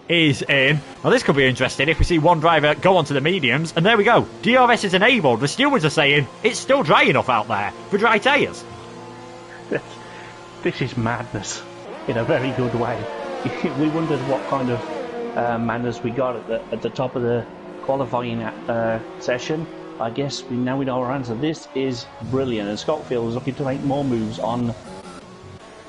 is in. Now this could be interesting if we see one driver go onto the mediums, and there we go. DRS is enabled. The stewards are saying it's still dry enough out there for dry tyres. This is madness in a very good way. We wondered what kind of madness we got at the top of the qualifying session. I guess we know our answer. This is brilliant, and Schofield is looking to make more moves on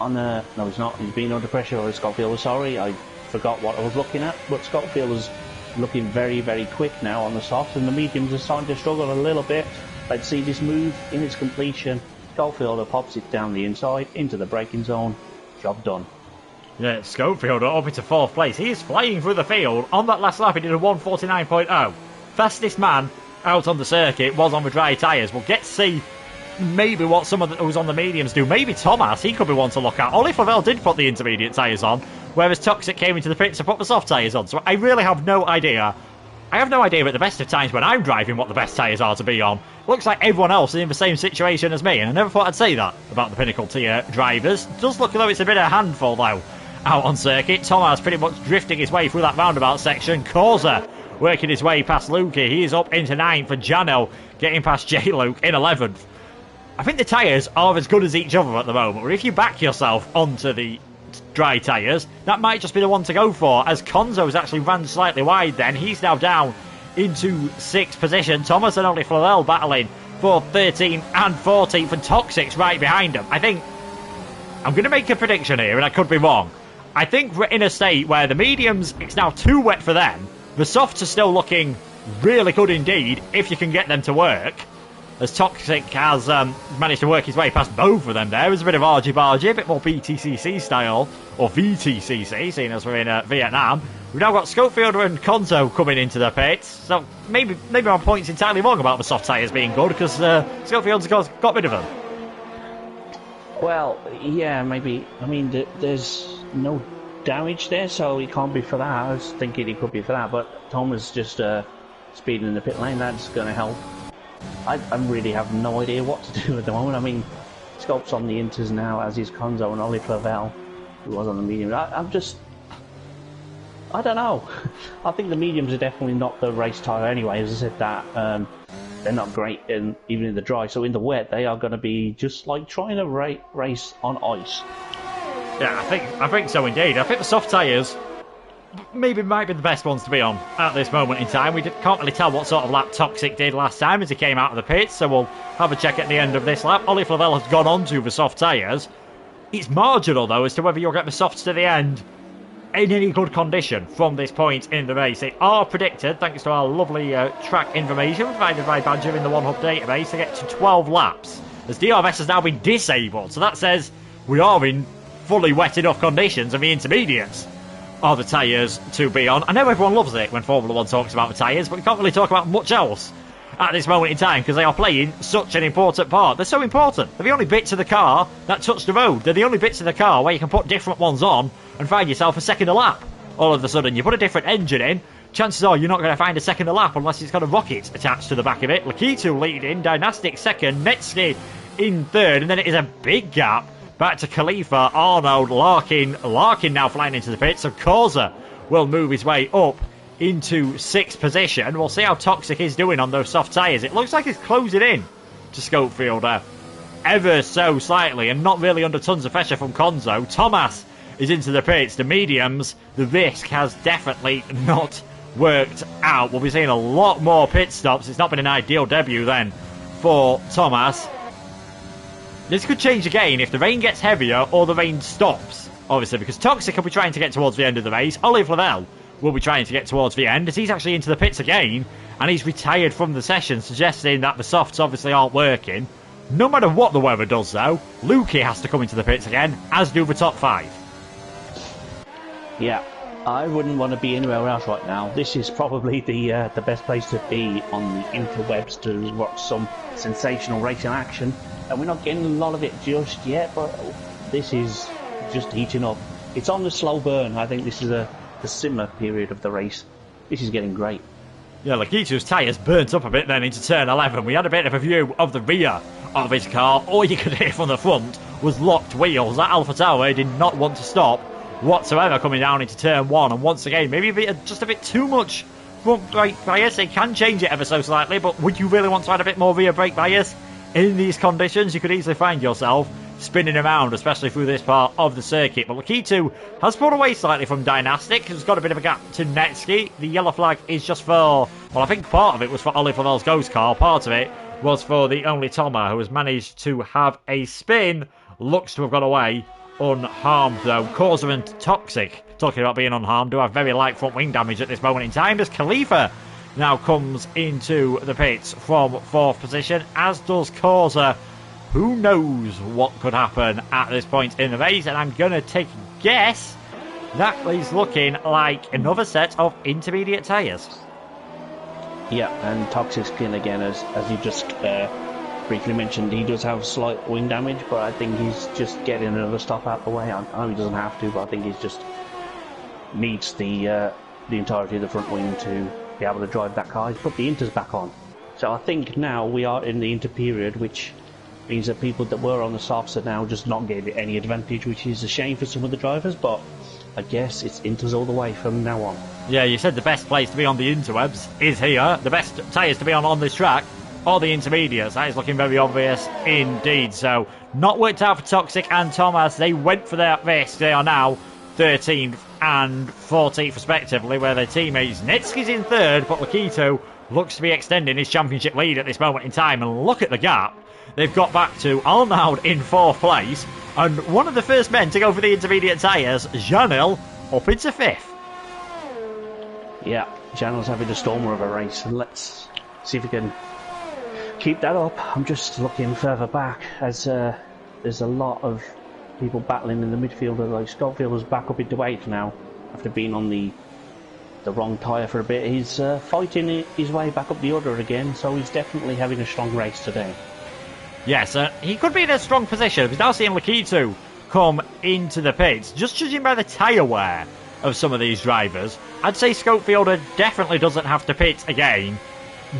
no, he's not. He's been under pressure. Or Schofield, sorry, I forgot what I was looking at. But Schofield is looking very, very quick now on the softs, and the mediums are starting to struggle a little bit. Let's see this move in its completion. Schofield pops it down the inside into the braking zone. Job done. Yeah, Schofield up into 4th place. He is flying through the field. On that last lap, he did a 1:49.0. Fastest man out on the circuit was on the dry tyres. We'll get to see maybe what some of those on the mediums do. Maybe Thomas, he could be one to look at. Ollie Flavel did put the intermediate tyres on, whereas Toxic came into the pits to put the soft tyres on. So I really have no idea. I have no idea at the best of times when I'm driving what the best tyres are to be on. Looks like everyone else is in the same situation as me, and I never thought I'd say that about the Pinnacle tier drivers. Does look as though it's a bit of a handful, though, out on circuit. Thomas pretty much drifting his way through that roundabout section. Causa working his way past Lukey. He is up into 9th, for Jano getting past J-Luke in 11th. I think the tyres are as good as each other at the moment, but if you back yourself onto the dry tyres, that might just be the one to go for, as Konzo's actually ran slightly wide then. He's now down into 6th position. Thomas and Ollie Flavel battling for 13th and 14th, and Toxic's right behind him. I think I'm going to make a prediction here, and I could be wrong. I think we're in a state where the mediums, it's now too wet for them. The softs are still looking really good indeed, if you can get them to work, as Toxic has managed to work his way past both of them there. It was a bit of argy-bargy, a bit more BTCC style, or VTCC, seeing as we're in Vietnam. We've now got Schofield and Konzo coming into the pits, so maybe my point's entirely wrong about the soft tyres being good, because Schofield's got rid of them. Well, yeah, maybe. I mean, there's no damage there, so it can't be for that. I was thinking it could be for that, but Thomas just speeding in the pit lane, that's going to help. I really have no idea what to do at the moment. I mean, Sculpt's on the inters now, as is Konzo and Ollie Flavel, who was on the medium. I don't know. I think the mediums are definitely not the race tyre anyway. As I said, that they're not great even in the dry. So in the wet, they are going to be just like trying to race on ice. Yeah, I think so indeed. I think the soft tyres, maybe might be the best ones to be on at this moment in time. We can't really tell what sort of lap Toxic did last time as he came out of the pits, so we'll have a check at the end of this lap. Ollie Flavel has gone on to the soft tyres. It's marginal, though, as to whether you'll get the softs to the end in any good condition from this point in the race. They are predicted, thanks to our lovely track information provided by Badger in the One Hub database, to get to 12 laps, as DRS has now been disabled. So that says we are in fully wet enough conditions, and the intermediates are the tyres to be on. I know everyone loves it when Formula 1 talks about the tyres, but we can't really talk about much else at this moment in time because they are playing such an important part. They're so important. They're the only bits of the car that touch the road. They're the only bits of the car where you can put different ones on and find yourself a second a lap. All of a sudden, you put a different engine in, chances are you're not going to find a second a lap unless it's got a rocket attached to the back of it. Lakitu leading, Dynastic second, Netsky in third, and then it is a big gap back to Khalifa, Arnold, Larkin now flying into the pit, so Causa will move his way up into 6th position. We'll see how Toxic is doing on those soft tyres. It looks like he's closing in to Schofield ever so slightly, and not really under tons of pressure from Konzo. Thomas is into the pits, the mediums. The risk has definitely not worked out. We'll be seeing a lot more pit stops. It's not been an ideal debut then for Thomas. This could change again if the rain gets heavier or the rain stops, obviously, because Toxic will be trying to get towards the end of the race. Ollie Flavel will be trying to get towards the end, as he's actually into the pits again, and he's retired from the session, suggesting that the softs obviously aren't working. No matter what the weather does, though, Lukey has to come into the pits again, as do the top 5. Yeah, I wouldn't want to be anywhere else right now. This is probably the best place to be on the interwebs to watch some sensational racing action. And we're not getting a lot of it just yet, but this is just heating up. It's on the slow burn. I think this is the simmer period of the race. This is getting great. Yeah, Lakitu's tyres burnt up a bit then into turn 11. We had a bit of a view of the rear of his car. All you could hear from the front was locked wheels. That Alpha Tower did not want to stop whatsoever coming down into turn 1. And once again, maybe just a bit too much front brake bias. They can change it ever so slightly, but would you really want to add a bit more rear brake bias? In these conditions, you could easily find yourself spinning around, especially through this part of the circuit. But Lakitu has pulled away slightly from Dynastic. Has got a bit of a gap to Netsky. The yellow flag is just for, well, I think part of it was for Ollie Flavel's ghost car. Part of it was for the only Toma, who has managed to have a spin. Looks to have got away unharmed, though. Causa and Toxic, talking about being unharmed, do have very light front wing damage at this moment in time. As Khalifa now comes into the pits from 4th position, as does Causa. Who knows what could happen at this point in the race, and I'm going to take a guess that is looking like another set of intermediate tyres. Yeah, and Toxic skin again, as you just briefly mentioned, he does have slight wing damage, but I think he's just getting another stop out the way. I know he doesn't have to, but I think he's just needs the entirety of the front wing to be able to drive that car. He's put the inters back on. So I think now we are in the inter period, which means that people that were on the softs are now just not getting any advantage, which is a shame for some of the drivers, but I guess it's inters all the way from now on. Yeah, you said the best place to be on the interwebs is here. The best tyres to be on this track are the intermediates. That is looking very obvious indeed. So, not worked out for Toxic and Thomas. They went for that risk. They are now 13th and 14th respectively, where their teammates. Netsky's in 3rd, but Lakitu looks to be extending his championship lead at this moment in time. And look at the gap they've got back to. Arnaud in 4th place, and one of the first men to go for the intermediate tyres, Janil, up into 5th. Yeah, Janil's having a stormer of a race, and let's see if we can keep that up. I'm just looking further back, as there's a lot of people battling in the midfield. Like Schofield is back up into 8th now, after being on the wrong tyre for a bit. He's fighting his way back up the order again, so he's definitely having a strong race today. Yes, he could be in a strong position. We're now seeing Lakitu come into the pits. Just judging by the tyre wear of some of these drivers, I'd say Schofield definitely doesn't have to pit again.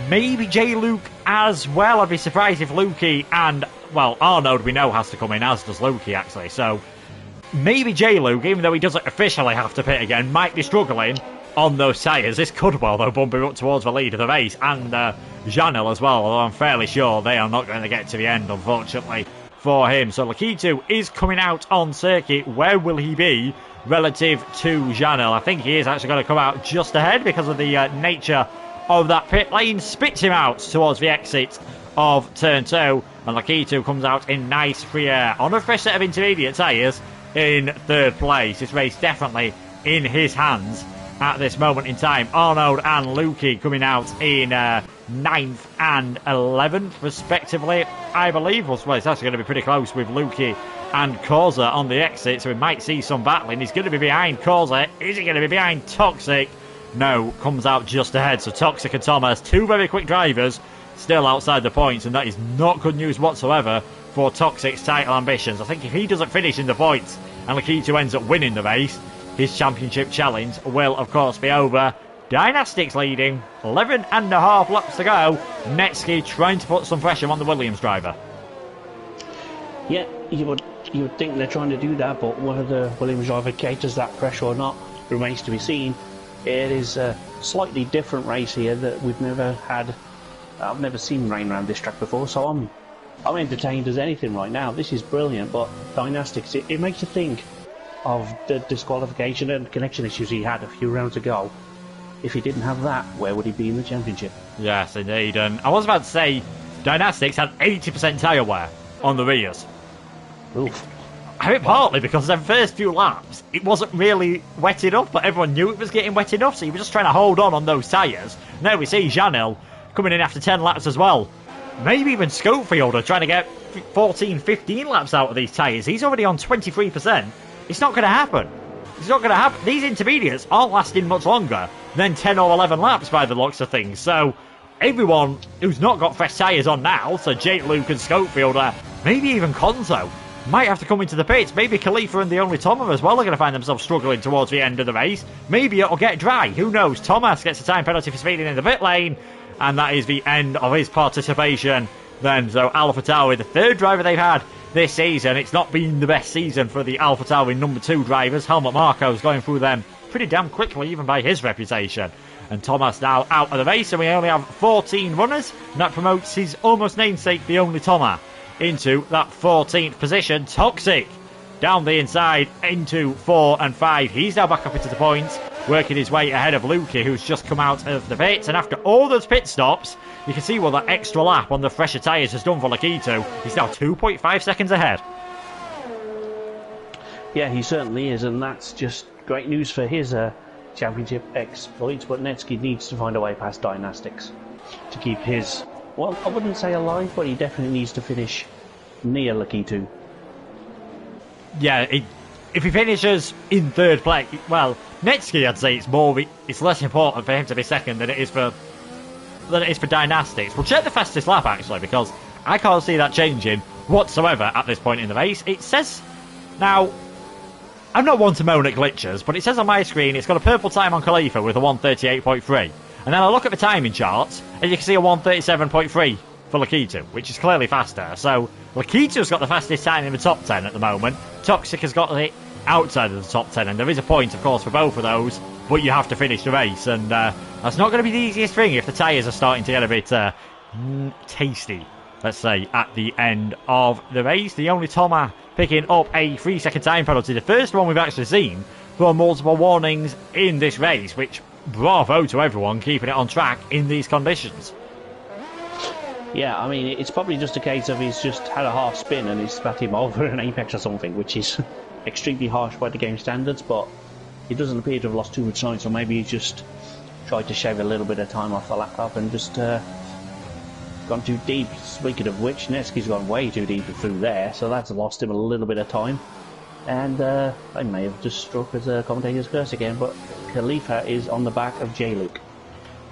Maybe J-Luke as well. I'd be surprised if Lukey and, well, Arnaud we know has to come in, as does Lukey actually. So maybe J-Luke, even though he doesn't officially have to pit again, might be struggling on those tyres. This could well, though, bump him up towards the lead of the race. And Janil as well, although I'm fairly sure they are not going to get to the end, unfortunately, for him. So Lakitu is coming out on circuit. Where will he be relative to Janel? I think he is actually going to come out just ahead because of the nature of that pit lane. Spits him out towards the exit of turn 2, and Lakitu comes out in nice free air on a fresh set of intermediate tyres in 3rd place. This race definitely in his hands at this moment in time. Arnold and Lukey coming out in 9th and 11th respectively, I believe. Well, it's actually going to be pretty close with Lukey and Corza on the exit, so we might see some battling. He's going to be behind Corza. Is he going to be behind Toxic? No, comes out just ahead. So Toxic and Thomas, 2 very quick drivers, still outside the points, and that is not good news whatsoever for Toxic's title ambitions. I think if he doesn't finish in the points and Lakitu ends up winning the race, his championship challenge will of course be over. Dynastics leading, 11.5 laps to go. Netsky trying to put some pressure on the Williams driver. Yeah, you would think they're trying to do that, but whether the Williams driver caters that pressure or not remains to be seen. It is a slightly different race here that we've never had. I've never seen rain around this track before, so I'm entertained as anything right now. This is brilliant, but Dynastics, it makes you think of the disqualification and connection issues he had a few rounds ago. If he didn't have that, where would he be in the championship? Yes, indeed. And I was about to say, Dynastics had 80% tyre wear on the rears. Oof. I mean, partly because the first few laps, it wasn't really wet enough, but everyone knew it was getting wet enough, so you were just trying to hold on those tyres. Now we see Janel coming in after 10 laps as well. Maybe even Schofield are trying to get 14, 15 laps out of these tyres. He's already on 23%. It's not going to happen. It's not going to happen. These intermediates aren't lasting much longer than 10 or 11 laps by the looks of things. So everyone who's not got fresh tyres on now, so Jake, Luke and Schofield, maybe even Konzo, might have to come into the pits. Maybe Khalifa and the only Tomer as well are going to find themselves struggling towards the end of the race. Maybe it'll get dry. Who knows? Thomas gets a time penalty for speeding in the pit lane, and that is the end of his participation then. So AlphaTauri, the 3rd driver they've had this season. It's not been the best season for the AlphaTauri number 2 drivers. Helmut Marko's going through them pretty damn quickly, even by his reputation. And Thomas now out of the race, and we only have 14 runners, and that promotes his almost namesake, the only Thomas, into that 14th position. Toxic down the inside into 4 and 5. He's now back up into the points, working his way ahead of Lukey, who's just come out of the pits. And after all those pit stops, you can see what that extra lap on the fresher tyres has done for Lakitu. He's now 2.5 seconds ahead. Yeah, he certainly is, and that's just great news for his championship exploits. But Netsky needs to find a way past Dynastics to keep his, well, I wouldn't say alive, but he definitely needs to finish near Lakitu. Yeah, if he finishes in 3rd place, well, Netsky, I'd say it's less important for him to be 2nd than it is for Dynastics. We'll check the fastest lap actually, because I can't see that changing whatsoever at this point in the race. It says now, I'm not one to moan at glitches, but it says on my screen it's got a purple time on Khalifa with a 1:38.3, and then I look at the timing charts and you can see a 1:37.3 for Lakitu, which is clearly faster. So Lakitu's got the fastest time in the top 10 at the moment. Toxic has got it outside of the top 10, and there is a point of course for both of those, but you have to finish the race, and that's not going to be the easiest thing if the tyres are starting to get a bit tasty, let's say, at the end of the race. The only Thomas picking up a 3-second time penalty, the first one we've actually seen for multiple warnings in this race, which bravo to everyone keeping it on track in these conditions. Yeah, I mean, it's probably just a case of he's just had a half spin and he's spat him over an apex or something, which is extremely harsh by the game standards, but he doesn't appear to have lost too much time, so maybe he's just tried to shave a little bit of time off the laptop and just gone too deep. Speaking of which, Netsky's gone way too deep through there, so that's lost him a little bit of time. And I may have just struck as a commentator's curse again, but Khalifa is on the back of J-Luke.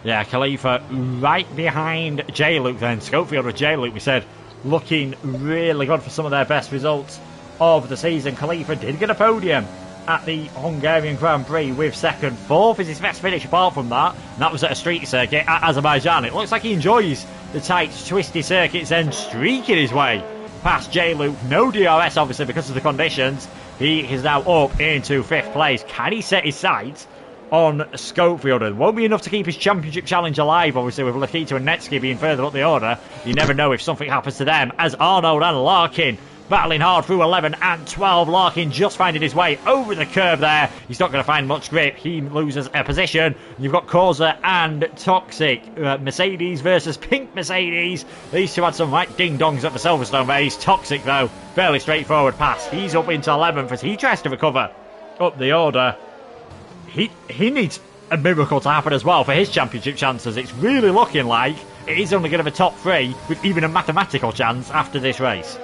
Yeah, Khalifa right behind J-Luke then. Schofield with J-Luke, we said, looking really good for some of their best results of the season. Khalifa did get a podium at the Hungarian Grand Prix with 2nd. 4th is his best finish apart from that, and that was at a street circuit at Azerbaijan. It looks like he enjoys the tight, twisty circuits and streaking his way past J-Luke. No DRS obviously because of the conditions. He is now up into 5th place. Can he set his sights on Schofield? It won't be enough to keep his championship challenge alive, obviously, with Lakitu and Netsky being further up the order. You never know if something happens to them, as Arnold and Larkin battling hard through 11 and 12. Larkin just finding his way over the curve there. He's not going to find much grip. He loses a position. You've got Corsa and Toxic. Mercedes versus Pink Mercedes. These two had some right ding-dongs at the Silverstone race. Toxic, though, fairly straightforward pass. He's up into 11th as he tries to recover up the order. He needs a miracle to happen as well for his championship chances. It's really looking like it is only going to be top 3 with even a mathematical chance after this race.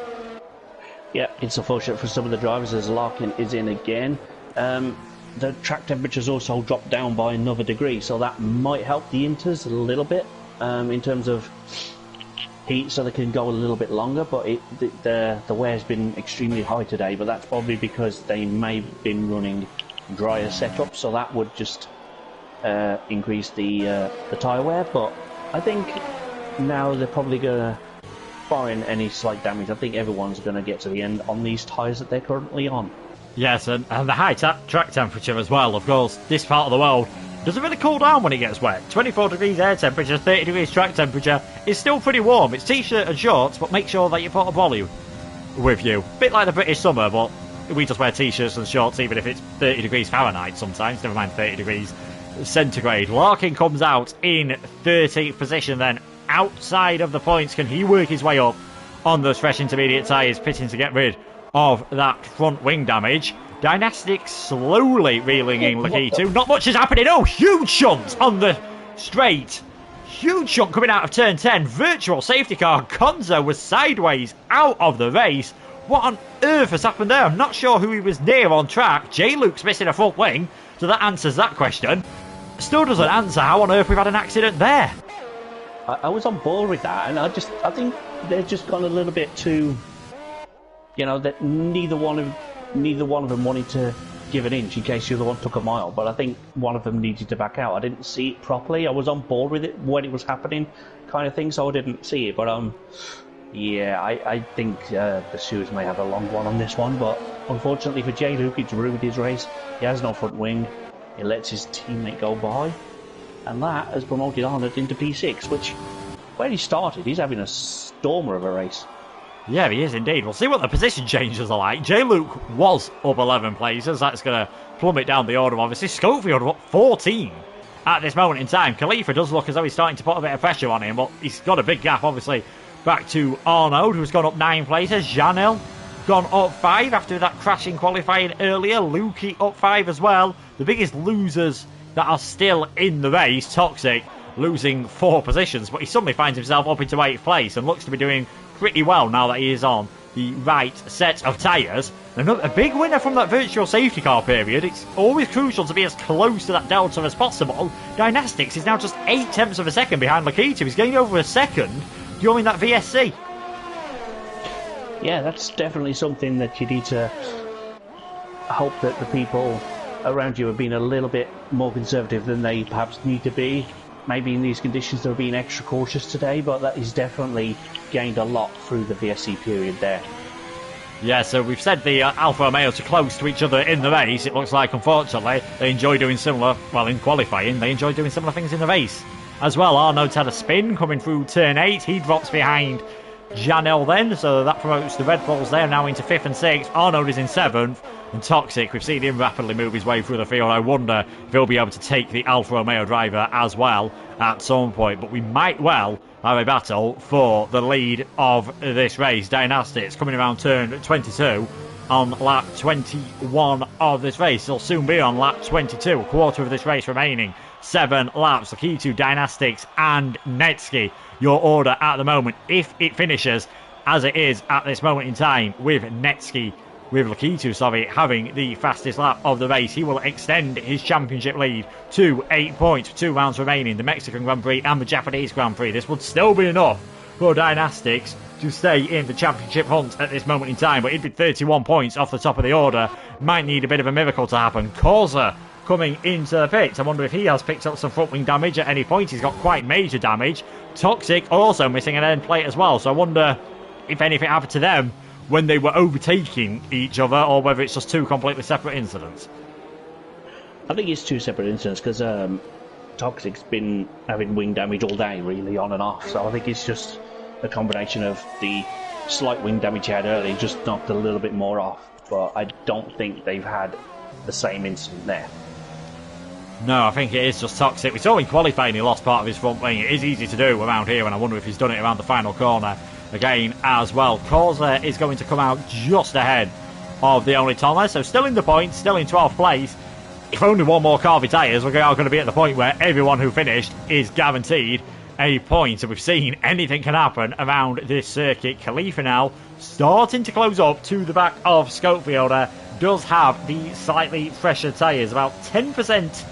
Yeah, it's unfortunate for some of the drivers as Larkin is in again. The track temperature's also dropped down by another degree, so that might help the Inters a little bit in terms of heat, so they can go a little bit longer. But the wear's been extremely high today, but that's probably because they may have been running drier setups, so that would just increase the tyre wear. But I think now they're probably going to, barring any slight damage, I think everyone's going to get to the end on these tyres that they're currently on. Yes, and the high track temperature as well. Of course, this part of the world doesn't really cool down when it gets wet. 24 degrees air temperature, 30 degrees track temperature. It's still pretty warm. It's t-shirt and shorts, but make sure that you put a brolly with you. Bit like the British summer, but we just wear t-shirts and shorts even if it's 30 degrees Fahrenheit sometimes, never mind 30 degrees centigrade. Larkin comes out in 13th position then, outside of the points. Can he work his way up on those fresh intermediate tyres, pitting to get rid of that front wing damage? Dynastic slowly reeling in Lakitu. Not much is happening. Oh, huge shunt on the straight. Huge shunt coming out of turn 10. Virtual safety car. Konzo was sideways out of the race. What on earth has happened there? I'm not sure who he was near on track. J-Luke's missing a front wing, so that answers that question. Still doesn't answer how on earth we've had an accident there. I was on board with that, and I think they've just gone a little bit too, that neither one of them wanted to give an inch in case the other one took a mile, but I think one of them needed to back out. I didn't see it properly. I was on board with it when it was happening, kind of thing, so I didn't see it. But I think the Suez may have a long one on this one, but unfortunately for J. Luke, it's ruined his race. He has no front wing. He lets his teammate go by, and that has promoted Arnold into P6, which, where he started, he's having a stormer of a race. Yeah, he is indeed. We'll see what the position changes are like. J-Luke was up 11 places. That's going to plummet down the order, obviously. Schofield up 14 at this moment in time. Khalifa does look as though he's starting to put a bit of pressure on him, but he's got a big gap, obviously, back to Arnaud, who's gone up 9 places. Janel gone up 5 after that crash in qualifying earlier. Lukey up 5 as well. The biggest losers that are still in the race, Toxic, losing 4 positions, but he suddenly finds himself up into 8th place and looks to be doing pretty well now that he is on the right set of tyres. A big winner from that virtual safety car period. It's always crucial to be as close to that delta as possible. Dynastics is now just 0.8 of a second behind Lakitu. He's getting over a second during that VSC. Yeah, that's definitely something that you need to hope that the people around you are being a little bit more conservative than they perhaps need to be. Maybe in these conditions they're being extra cautious today, but that is definitely gained a lot through the VSC period there. Yeah, so we've said the Alfa Romeo are close to each other in the race. It looks like, unfortunately, they enjoy doing similar, well, in qualifying, they enjoy doing similar things in the race as well. Arnaud's had a spin coming through turn 8. He drops behind Janel then, so that promotes the Red Bulls there now into 5th and 6th. Arnaud is in 7th, and Toxic, we've seen him rapidly move his way through the field. I wonder if he'll be able to take the Alfa Romeo driver as well at some point, but we might well have a battle for the lead of this race. Dynastics coming around turn 22 on lap 21 of this race. He'll soon be on lap 22, a quarter of this race remaining. 7 laps. The key to Dynastics and Netsky. Your order at the moment, if it finishes as it is at this moment in time, with Netsky, with Lakitu, having the fastest lap of the race, he will extend his championship lead to 8 points, 2 rounds remaining, the Mexican Grand Prix and the Japanese Grand Prix. This would still be enough for Dynastics to stay in the championship hunt at this moment in time, but it'd be 31 points off the top of the order. Might need a bit of a miracle to happen. Corsa coming into the pits. I wonder if he has picked up some front wing damage at any point. He's got quite major damage. Toxic also missing an end plate as well, so I wonder if anything happened to them when they were overtaking each other, or whether it's just 2 completely separate incidents. I think it's 2 separate incidents, because Toxic's been having wing damage all day, really, on and off, so I think it's just a combination of the slight wing damage he had earlier, just knocked a little bit more off. But I don't think they've had the same incident there. No, I think it is just toxic. We saw in qualifying he lost part of his front wing. It is easy to do around here, and I wonder if he's done it around the final corner again as well. Corsa is going to come out just ahead of the only Thomas, so still in the points, still in 12th place. If only one more car retires, we're going to be at the point where everyone who finished is guaranteed a point. So we've seen anything can happen around this circuit. Khalifa now starting to close up to the back of Schofielder. Does have the slightly fresher tyres, about 10%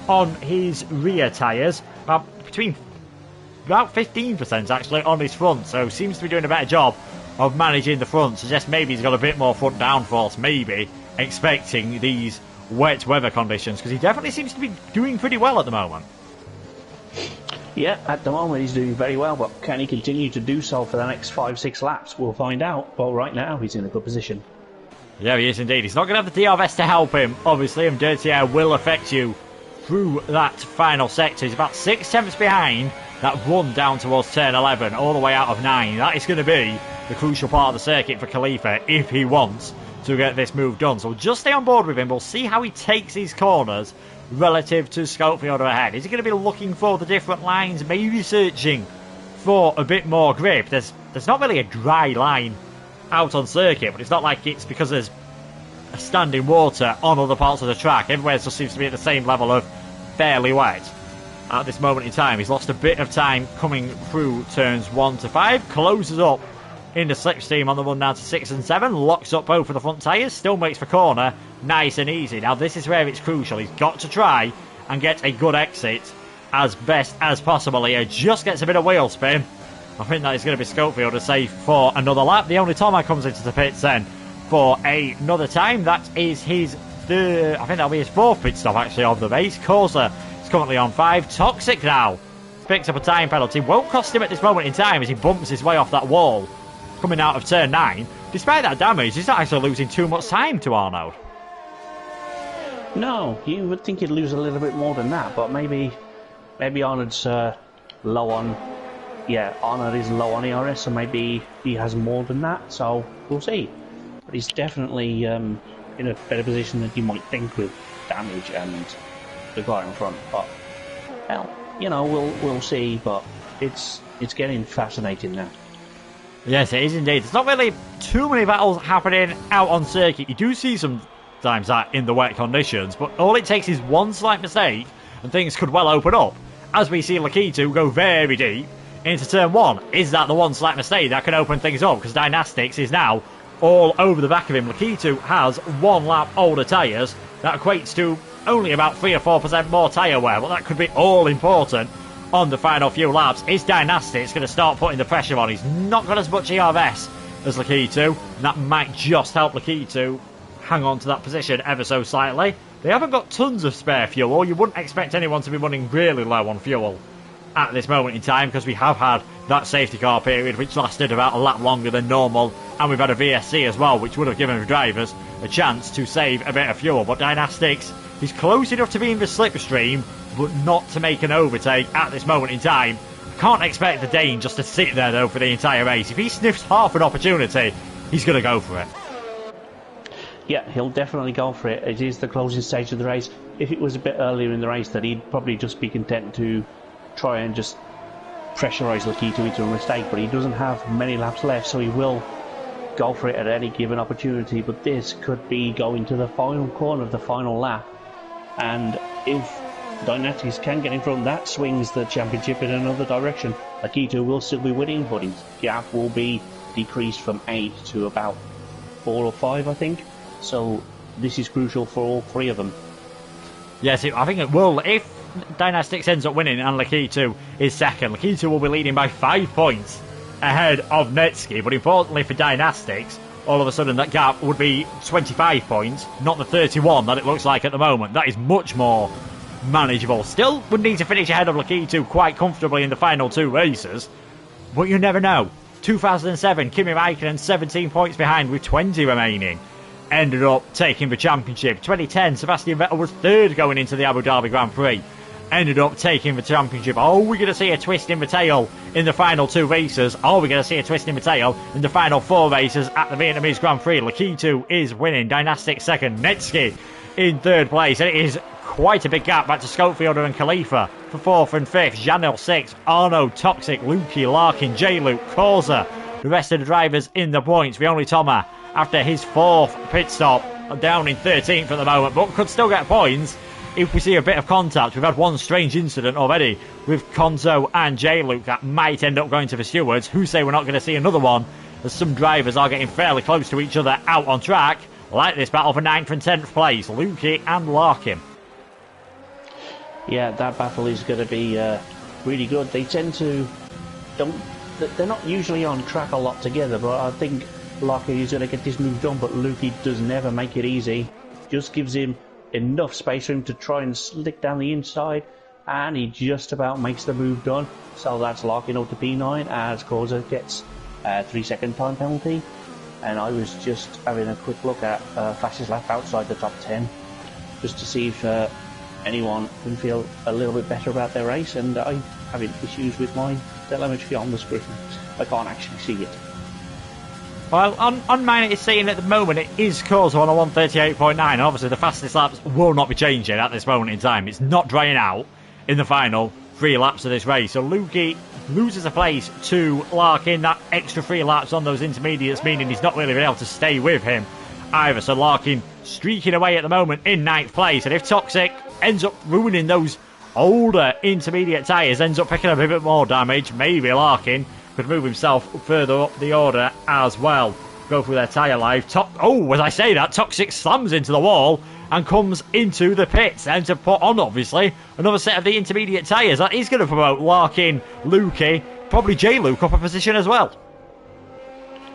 on his rear tyres, about 15% actually on his front, so seems to be doing a better job of managing the front. Suggests maybe he's got a bit more front downforce, maybe expecting these wet weather conditions, because he definitely seems to be doing pretty well at the moment. Yeah, at the moment he's doing very well, but can he continue to do so for the next 5-6 laps? We'll find out. But right now he's in a good position. Yeah, he is indeed. He's not going to have the DRS to help him, obviously, and dirty air will affect you through that final sector. He's about 6 tenths behind that run down towards turn 11, all the way out of 9. That is going to be the crucial part of the circuit for Khalifa if he wants to get this move done. So we'll just stay on board with him. We'll see how he takes his corners relative to Schofielder ahead. Is he going to be looking for the different lines, maybe searching for a bit more grip? There's not really a dry line out on circuit, but it's not like it's because there's standing water on other parts of the track. Everywhere just seems to be at the same level of fairly wet at this moment in time. He's lost a bit of time coming through turns 1 to 5, closes up in the slipstream on the run down to 6 and 7, locks up both of the front tyres, still makes for corner nice and easy. Now this is where it's crucial. He's got to try and get a good exit as best as possible here. Just gets a bit of wheel spin. I think that is going to be Schofielder safe for another lap. The only Tomac comes into the pits then for another time. That is his third, I think that'll be his 4th pit stop actually of the race. Corsa is currently on 5. Toxic now picks up a time penalty. Won't cost him at this moment in time as he bumps his way off that wall coming out of turn 9. Despite that damage, he's not actually losing too much time to Arnold. No, you would think he'd lose a little bit more than that, but maybe Arnold's low on. Yeah, Arnold is low on ERS, so maybe he has more than that. So we'll see. But he's definitely in a better position than you might think with damage and the guy in front. But hell, we'll see. But it's getting fascinating now. Yes, it is indeed. There's not really too many battles happening out on circuit. You do see sometimes that in the wet conditions, but all it takes is one slight mistake and things could well open up. As we see Lakitu go very deep into turn 1. Is that the one slight mistake that can open things up? Because Dynastics is now all over the back of him. Lakitu has 1 lap older tyres. That equates to only about 3 or 4% more tyre wear, but that could be all important on the final few laps. Is Dynastics going to start putting the pressure on? He's not got as much ERS as Lakitu, and that might just help Lakitu hang on to that position ever so slightly. They haven't got tons of spare fuel. You wouldn't expect anyone to be running really low on fuel at this moment in time, because we have had that safety car period which lasted about a lap longer than normal, and we've had a VSC as well, which would have given the drivers a chance to save a bit of fuel. But Dynastics is close enough to be in the slipstream, but not to make an overtake at this moment in time. Can't expect the Dane just to sit there though for the entire race. If he sniffs half an opportunity, he's going to go for it. Yeah, he'll definitely go for it. It is the closing stage of the race. If it was a bit earlier in the race, that he'd probably just be content to try and just pressurise Lakitu into a mistake, but he doesn't have many laps left, so he will go for it at any given opportunity. But this could be going to the final corner of the final lap, and if Dynastics can get in front, that swings the championship in another direction. Lakitu will still be winning, but his gap will be decreased from 8 to about 4 or 5, I think. So this is crucial for all 3 of them. Yes, I think it will. If Dynastics ends up winning and Lakitu is second, Lakitu will be leading by 5 points ahead of Netsky. But importantly for Dynastics, all of a sudden that gap would be 25 points, not the 31 that it looks like at the moment. That is much more manageable. Still would need to finish ahead of Lakitu quite comfortably in the final 2 races, but you never know. 2007, Kimi Räikkönen 17 points behind with 20 remaining, ended up taking the championship. 2010, Sebastian Vettel was 3rd going into the Abu Dhabi Grand Prix, ended up taking the championship. Are we going to see a twist in the tail in the final 2 races? Are we going to see a twist in the tail in the final 4 races at the Vietnamese Grand Prix? Lakitu is winning, Dynastic second, Netsky in 3rd place, and it is quite a big gap back to Scopefielder and Khalifa for 4th and 5th. Janil 6th, Arno, Toxic, Lukey, Larkin, J-Luke, Causa. The rest of the drivers in the points. The only Toma, after his 4th pit stop, down in 13th at the moment, but could still get points if we see a bit of contact. We've had one strange incident already with Konzo and J-Luke that might end up going to the stewards, who say we're not going to see another one, as some drivers are getting fairly close to each other out on track, like this battle for 9th and 10th place, Lukey and Larkin. Yeah, that battle is going to be really good. They tend to... They're not usually on track a lot together, but I think Larkin is going to get this move done, but Lukey does never make it easy. Just gives him enough space for him to try and slick down the inside, and he just about makes the move done. So that's Larkin up to P9 as Causa gets a 3-second time penalty. And I was just having a quick look at fastest lap outside the top 10, just to see if anyone can feel a little bit better about their race, and I'm having issues with my telemetry on the screen. I can't actually see it. Well, on mine it's saying at the moment it is Causa on a 138.9, and obviously the fastest laps will not be changing at this moment in time. It's not drying out in the final 3 laps of this race. So Lukey loses a place to Larkin. That extra 3 laps on those intermediates, meaning he's not really been able to stay with him either. So Larkin streaking away at the moment in 9th place. And if Toxic ends up ruining those older intermediate tyres, ends up picking up a bit more damage, maybe Larkin could move himself further up the order as well. Go through their tyre life. As I say that, Toxic slams into the wall and comes into the pits, and to put on, obviously, another set of the intermediate tyres. That is going to promote Larkin, Lukey, probably J-Luke up a position as well.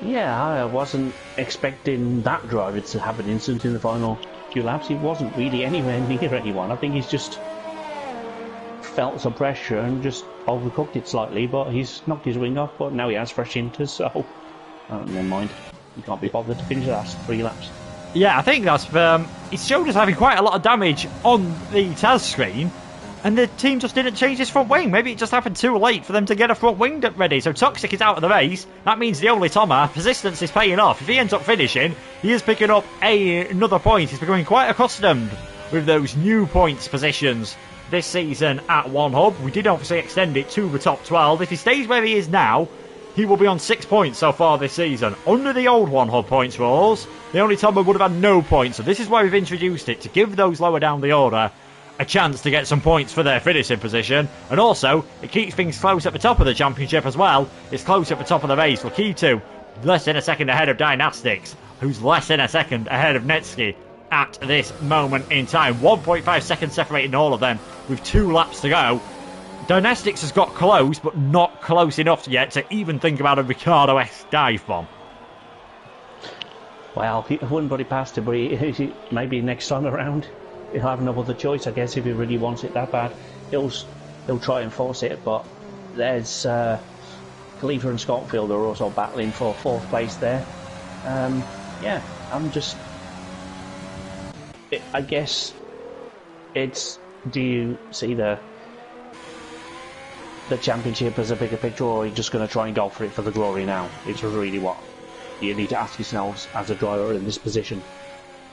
Yeah, I wasn't expecting that driver to have an incident in the final few laps. He wasn't really anywhere near anyone. I think he's just felt some pressure and just overcooked it slightly, but he's knocked his wing off, but now he has fresh inters, so never mind. He can't be bothered to finish the last 3 laps. Yeah, I think that's... it showed us having quite a lot of damage on the TAS screen, and the team just didn't change his front wing. Maybe it just happened too late for them to get a front wing ready. So Toxic is out of the race. That means the only Toma, persistence is paying off. If he ends up finishing, he is picking up another point. He's becoming quite accustomed with those new points positions this season at One Hub. We did obviously extend it to the top 12. If he stays where he is now, he will be on 6 points so far this season. Under the old One Hub points rules, the only Toma would have had no points. So this is why we've introduced it, to give those lower down the order a chance to get some points for their finishing position. And also, it keeps things close at the top of the championship as well. It's close at the top of the race. Lakitu, less than a second ahead of Dynastics, who's less than a second ahead of Netsky at this moment in time. 1.5 seconds separating all of them with 2 laps to go. Dynastics has got close, but not close enough yet to even think about a Ricciardo-esque dive bomb. Well, he wouldn't put it past him, but maybe next time around he'll have no other choice, I guess, if he really wants it that bad. He'll try and force it, but there's Khalifa and Scottfield are also battling for 4th place there. Yeah, I'm just... I guess it's... Do you see the championship as a bigger picture, or are you just going to try and go for it for the glory now? It's really what you need to ask yourselves as a driver in this position.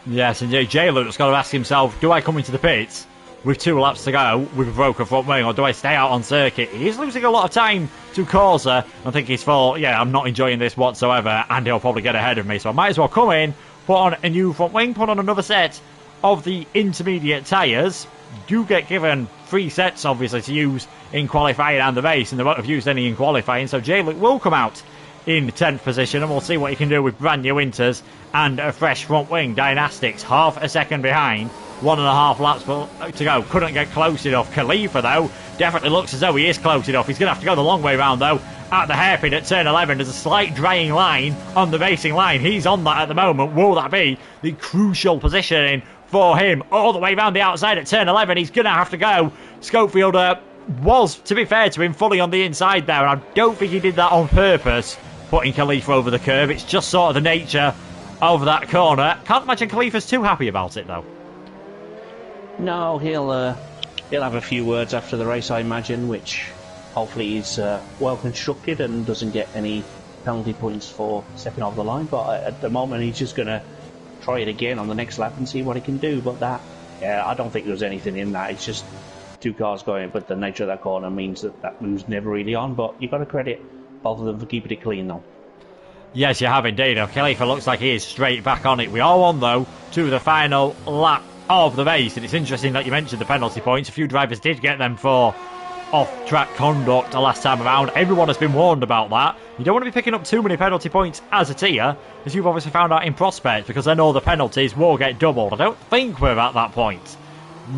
Yes, indeed. J-Luke's got to ask himself, do I come into the pits with 2 laps to go with a broken front wing, or do I stay out on circuit? He's losing a lot of time to Causa. I think he's thought, yeah, I'm not enjoying this whatsoever, and he'll probably get ahead of me, so I might as well come in, put on a new front wing, put on another set of the intermediate tyres. You get given 3 sets, obviously, to use in qualifying and the race, and they won't have used any in qualifying, so J-Luke will come out in 10th position, and we'll see what he can do with brand new inters and a fresh front wing. Dynastics, half a second behind, 1.5 laps to go. Couldn't get close enough. Khalifa, though, definitely looks as though he is close enough. He's going to have to go the long way round, though. At the hairpin at turn 11, there's a slight drying line on the racing line. He's on that at the moment. Will that be the crucial positioning for him all the way round the outside at turn 11? He's going to have to go. Scopefield was, to be fair to him, fully on the inside there, and I don't think he did that on purpose, putting Khalifa over the curve. It's just sort of the nature of that corner. Can't imagine Khalifa's too happy about it, though. No, he'll have a few words after the race, I imagine, which hopefully is well constructed and doesn't get any penalty points for stepping over the line. But at the moment, he's just going to try it again on the next lap and see what he can do. But I don't think there's anything in that. It's just two cars going, but the nature of that corner means that move's never really on. But you've got to credit both of them for keeping it clean, though. Yes, you have indeed. Khalifa looks like he is straight back on it. We are on, though, to the final lap of the race, and it's interesting that you mentioned the penalty points. A few drivers did get them for off-track conduct the last time around. Everyone has been warned about that. You don't want to be picking up too many penalty points as a tier, as you've obviously found out in Prospect, because then all the penalties will get doubled. I don't think we're at that point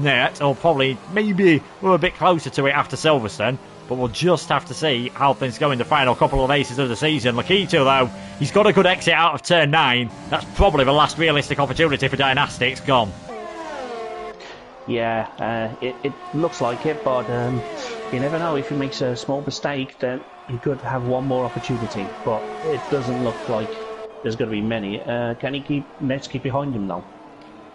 yet, or probably maybe we're a bit closer to it after Silverstone, but we'll just have to see how things go in the final couple of races of the season. Lakito, though, he's got a good exit out of turn 9. That's probably the last realistic opportunity for Dynastics gone. Yeah, it looks like it, but you never know. If he makes a small mistake, then he could have one more opportunity, but it doesn't look like there's going to be many. Can he keep Netsky behind him, though?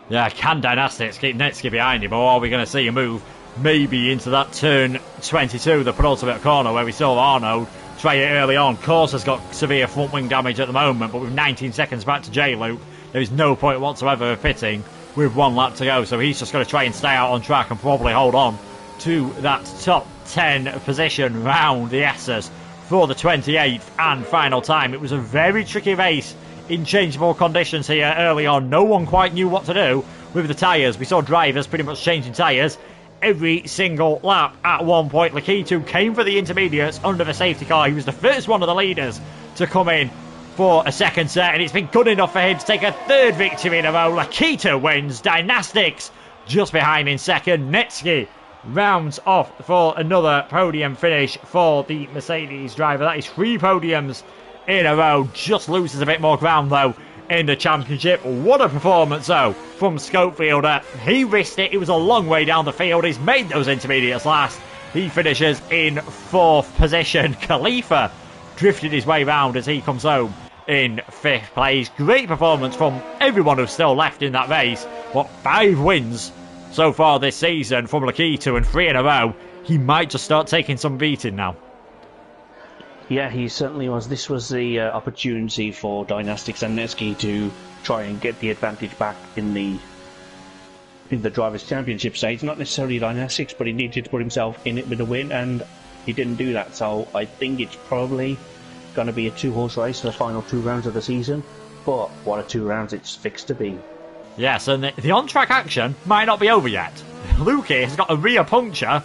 Yeah, can Dynastics keep Netsky behind him, or are we going to see a move maybe into that turn 22, the penultimate corner, where we saw Arnaud try it early on? Course has got severe front wing damage at the moment, but with 19 seconds back to J-Luke, there is no point whatsoever of pitting with 1 lap to go, so he's just going to try and stay out on track and probably hold on to that top 10 position round the S's for the 28th and final time. It was a very tricky race in changeable conditions here early on. No one quite knew what to do with the tyres. We saw drivers pretty much changing tyres every single lap. At one point, Lakitu came for the intermediates under the safety car. He was the first one of the leaders to come in for a second set, and it's been good enough for him to take a third victory in a row. Lakitu wins. Dynastics just behind in second. Netsky rounds off for another podium finish for the Mercedes driver. That is 3 podiums in a row. Just loses a bit more ground, though, in the championship. What a performance, though, from Schofielder. He risked it. It was a long way down the field. He's made those intermediates last. He finishes in 4th position. Khalifa drifted his way round as he comes home in 5th place. Great performance from everyone who's still left in that race. What, 5 wins so far this season from Lakitu, and 3 in a row. He might just start taking some beating now. Yeah, he certainly was. This was the opportunity for Dynastics and Netsky to try and get the advantage back in the Drivers' Championship stage. Not necessarily Dynastics, but he needed to put himself in it with a win, and he didn't do that. So I think it's probably going to be a 2-horse race for the final 2 rounds of the season. But what are 2 rounds it's fixed to be. Yes, and the on-track action might not be over yet. Lukey has got a rear puncture,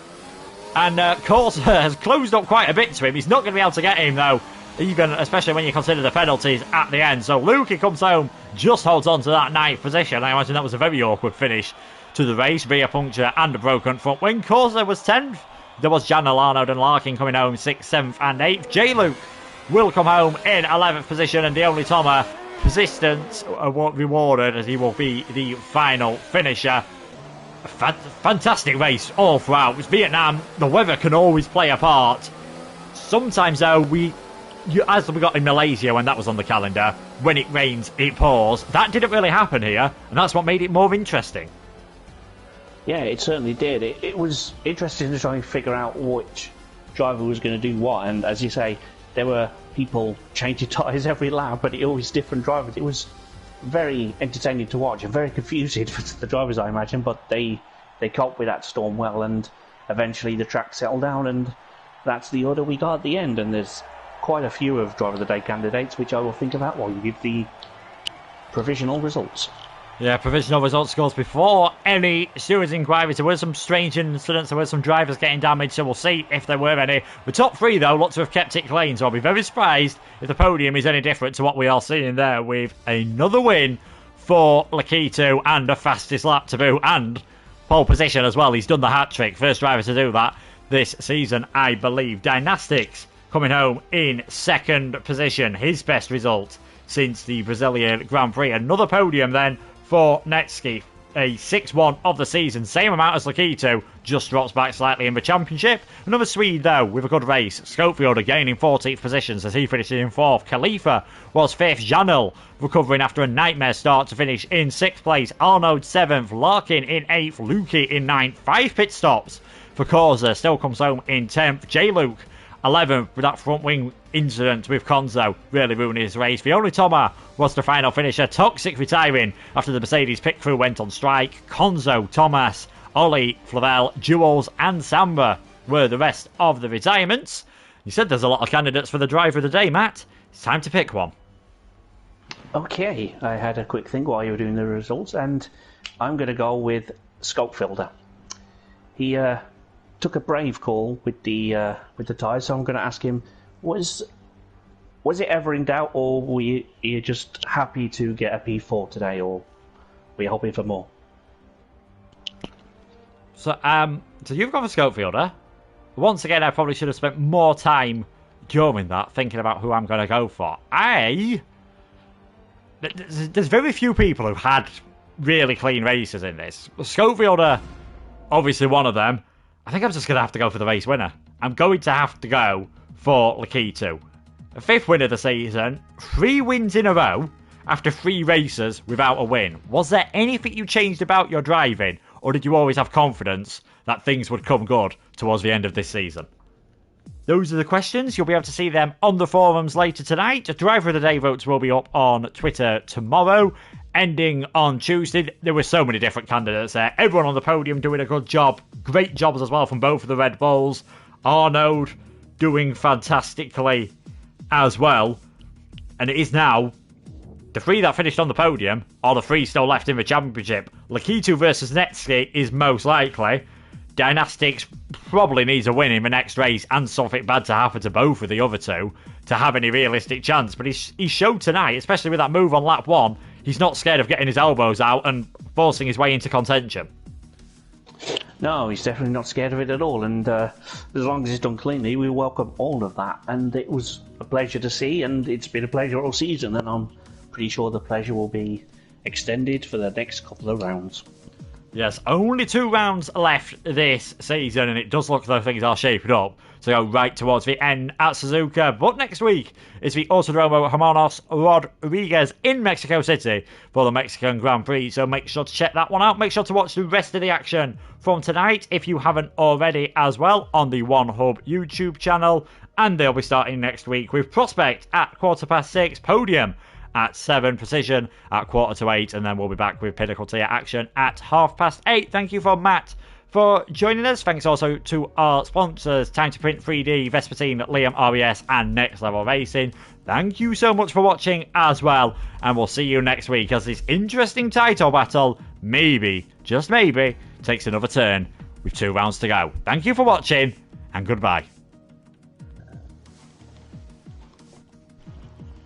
and Corsa has closed up quite a bit to him. He's not going to be able to get him, though, even especially when you consider the penalties at the end. So Lukey comes home, just holds on to that 9th position. I imagine that was a very awkward finish to the race. Rear puncture and a broken front wing. Corsa was 10th. There was Jan Alano and Larkin coming home 6th, 7th and 8th. J-Luke will come home in 11th position, and the only Thomas persistence rewarded as he will be the final finisher. A fantastic race all throughout. It's Vietnam. The weather can always play a part. Sometimes, though, as we got in Malaysia when that was on the calendar, when it rains, it pours. That didn't really happen here, and that's what made it more interesting. Yeah, it certainly did. It was interesting to try and figure out which driver was going to do what, and as you say, there were people changing tyres every lap, but it always different drivers. It was very entertaining to watch and very confusing for the drivers, I imagine, but they coped with that storm well, and eventually the track settled down, and that's the order we got at the end. And there's quite a few of Driver of the Day candidates, which I will think about while you give the provisional results. Yeah, provisional results scores before any stewards' inquiries. There were some strange incidents, there were some drivers getting damaged, so we'll see if there were any. The top 3, though, look to have kept it clean, so I'll be very surprised if the podium is any different to what we are seeing there, with another win for Lakitu and a fastest lap to boot, and pole position as well. He's done the hat-trick, first driver to do that this season, I believe. Dynastics coming home in 2nd position, his best result since the Brazilian Grand Prix. Another podium then for Netsky. a 6-1 of the season, same amount as Lakitu, just drops back slightly in the championship. Another Swede, though, with a good race. Schofielder gaining 14th positions as he finishes in 4th. Khalifa was 5th. Janel recovering after a nightmare start to finish in 6th place. Arnaud 7th. Larkin in 8th. Lukey in 9th. 5 pit stops for Causa. Still comes home in 10th. J-Luke 11th with that front wing incident with Konzo really ruining his race. Fiona Toma was the final finisher. Toxic retiring after the Mercedes pit crew went on strike. Konzo, Thomas, Ollie, Flavel, Jewels and Samba were the rest of the retirements. You said there's a lot of candidates for the driver of the day, Matt. It's time to pick one. Okay, I had a quick think while you were doing the results, and I'm going to go with Schofielder. He took a brave call with the tyres, so I'm going to ask him: was it ever in doubt, or were you just happy to get a P4 today, or were you hoping for more? So you've gone for Schofielder. Once again, I probably should have spent more time during that thinking about who I'm going to go for. There's very few people who've had really clean races in this. Schofielder, obviously one of them. I think I'm just going to have to go for the race winner. I'm going to have to go for Lakitu. A 5th win of the season, 3 wins in a row after 3 races without a win. Was there anything you changed about your driving, or did you always have confidence that things would come good towards the end of this season? Those are the questions. You'll be able to see them on the forums later tonight. Driver of the Day votes will be up on Twitter tomorrow. Ending on Tuesday, there were so many different candidates there. Everyone on the podium doing a good job. Great jobs as well from both of the Red Bulls. Arnaud doing fantastically as well. And it is now the 3 that finished on the podium are the 3 still left in the championship. Lakitu versus Netsky is most likely. Dynastics probably needs a win in the next race and something bad to happen to both of the other 2 to have any realistic chance. But he showed tonight, especially with that move on lap 1, he's not scared of getting his elbows out and forcing his way into contention. No, he's definitely not scared of it at all, and as long as it's done cleanly, we welcome all of that. And it was a pleasure to see, and it's been a pleasure all season, and I'm pretty sure the pleasure will be extended for the next couple of rounds. Yes, only 2 rounds left this season, and it does look as though things are shaping up to go right towards the end at Suzuka. But next week is the Autodromo Hermanos Rodriguez in Mexico City for the Mexican Grand Prix, so make sure to check that one out. Make sure to watch the rest of the action from tonight, if you haven't already as well, on the One Hub YouTube channel, and they'll be starting next week with Prospect at 6:15, Podium at 7, Precision at 7:45, and then we'll be back with Pinnacle tier action at 8:30. Thank you for Matt for joining us. Thanks also to our sponsors, Time to Print 3D, Vespertine, Liam RES, and Next Level Racing. Thank you so much for watching as well, and we'll see you next week as this interesting title battle, maybe, just maybe, takes another turn with 2 rounds to go. Thank you for watching, and goodbye.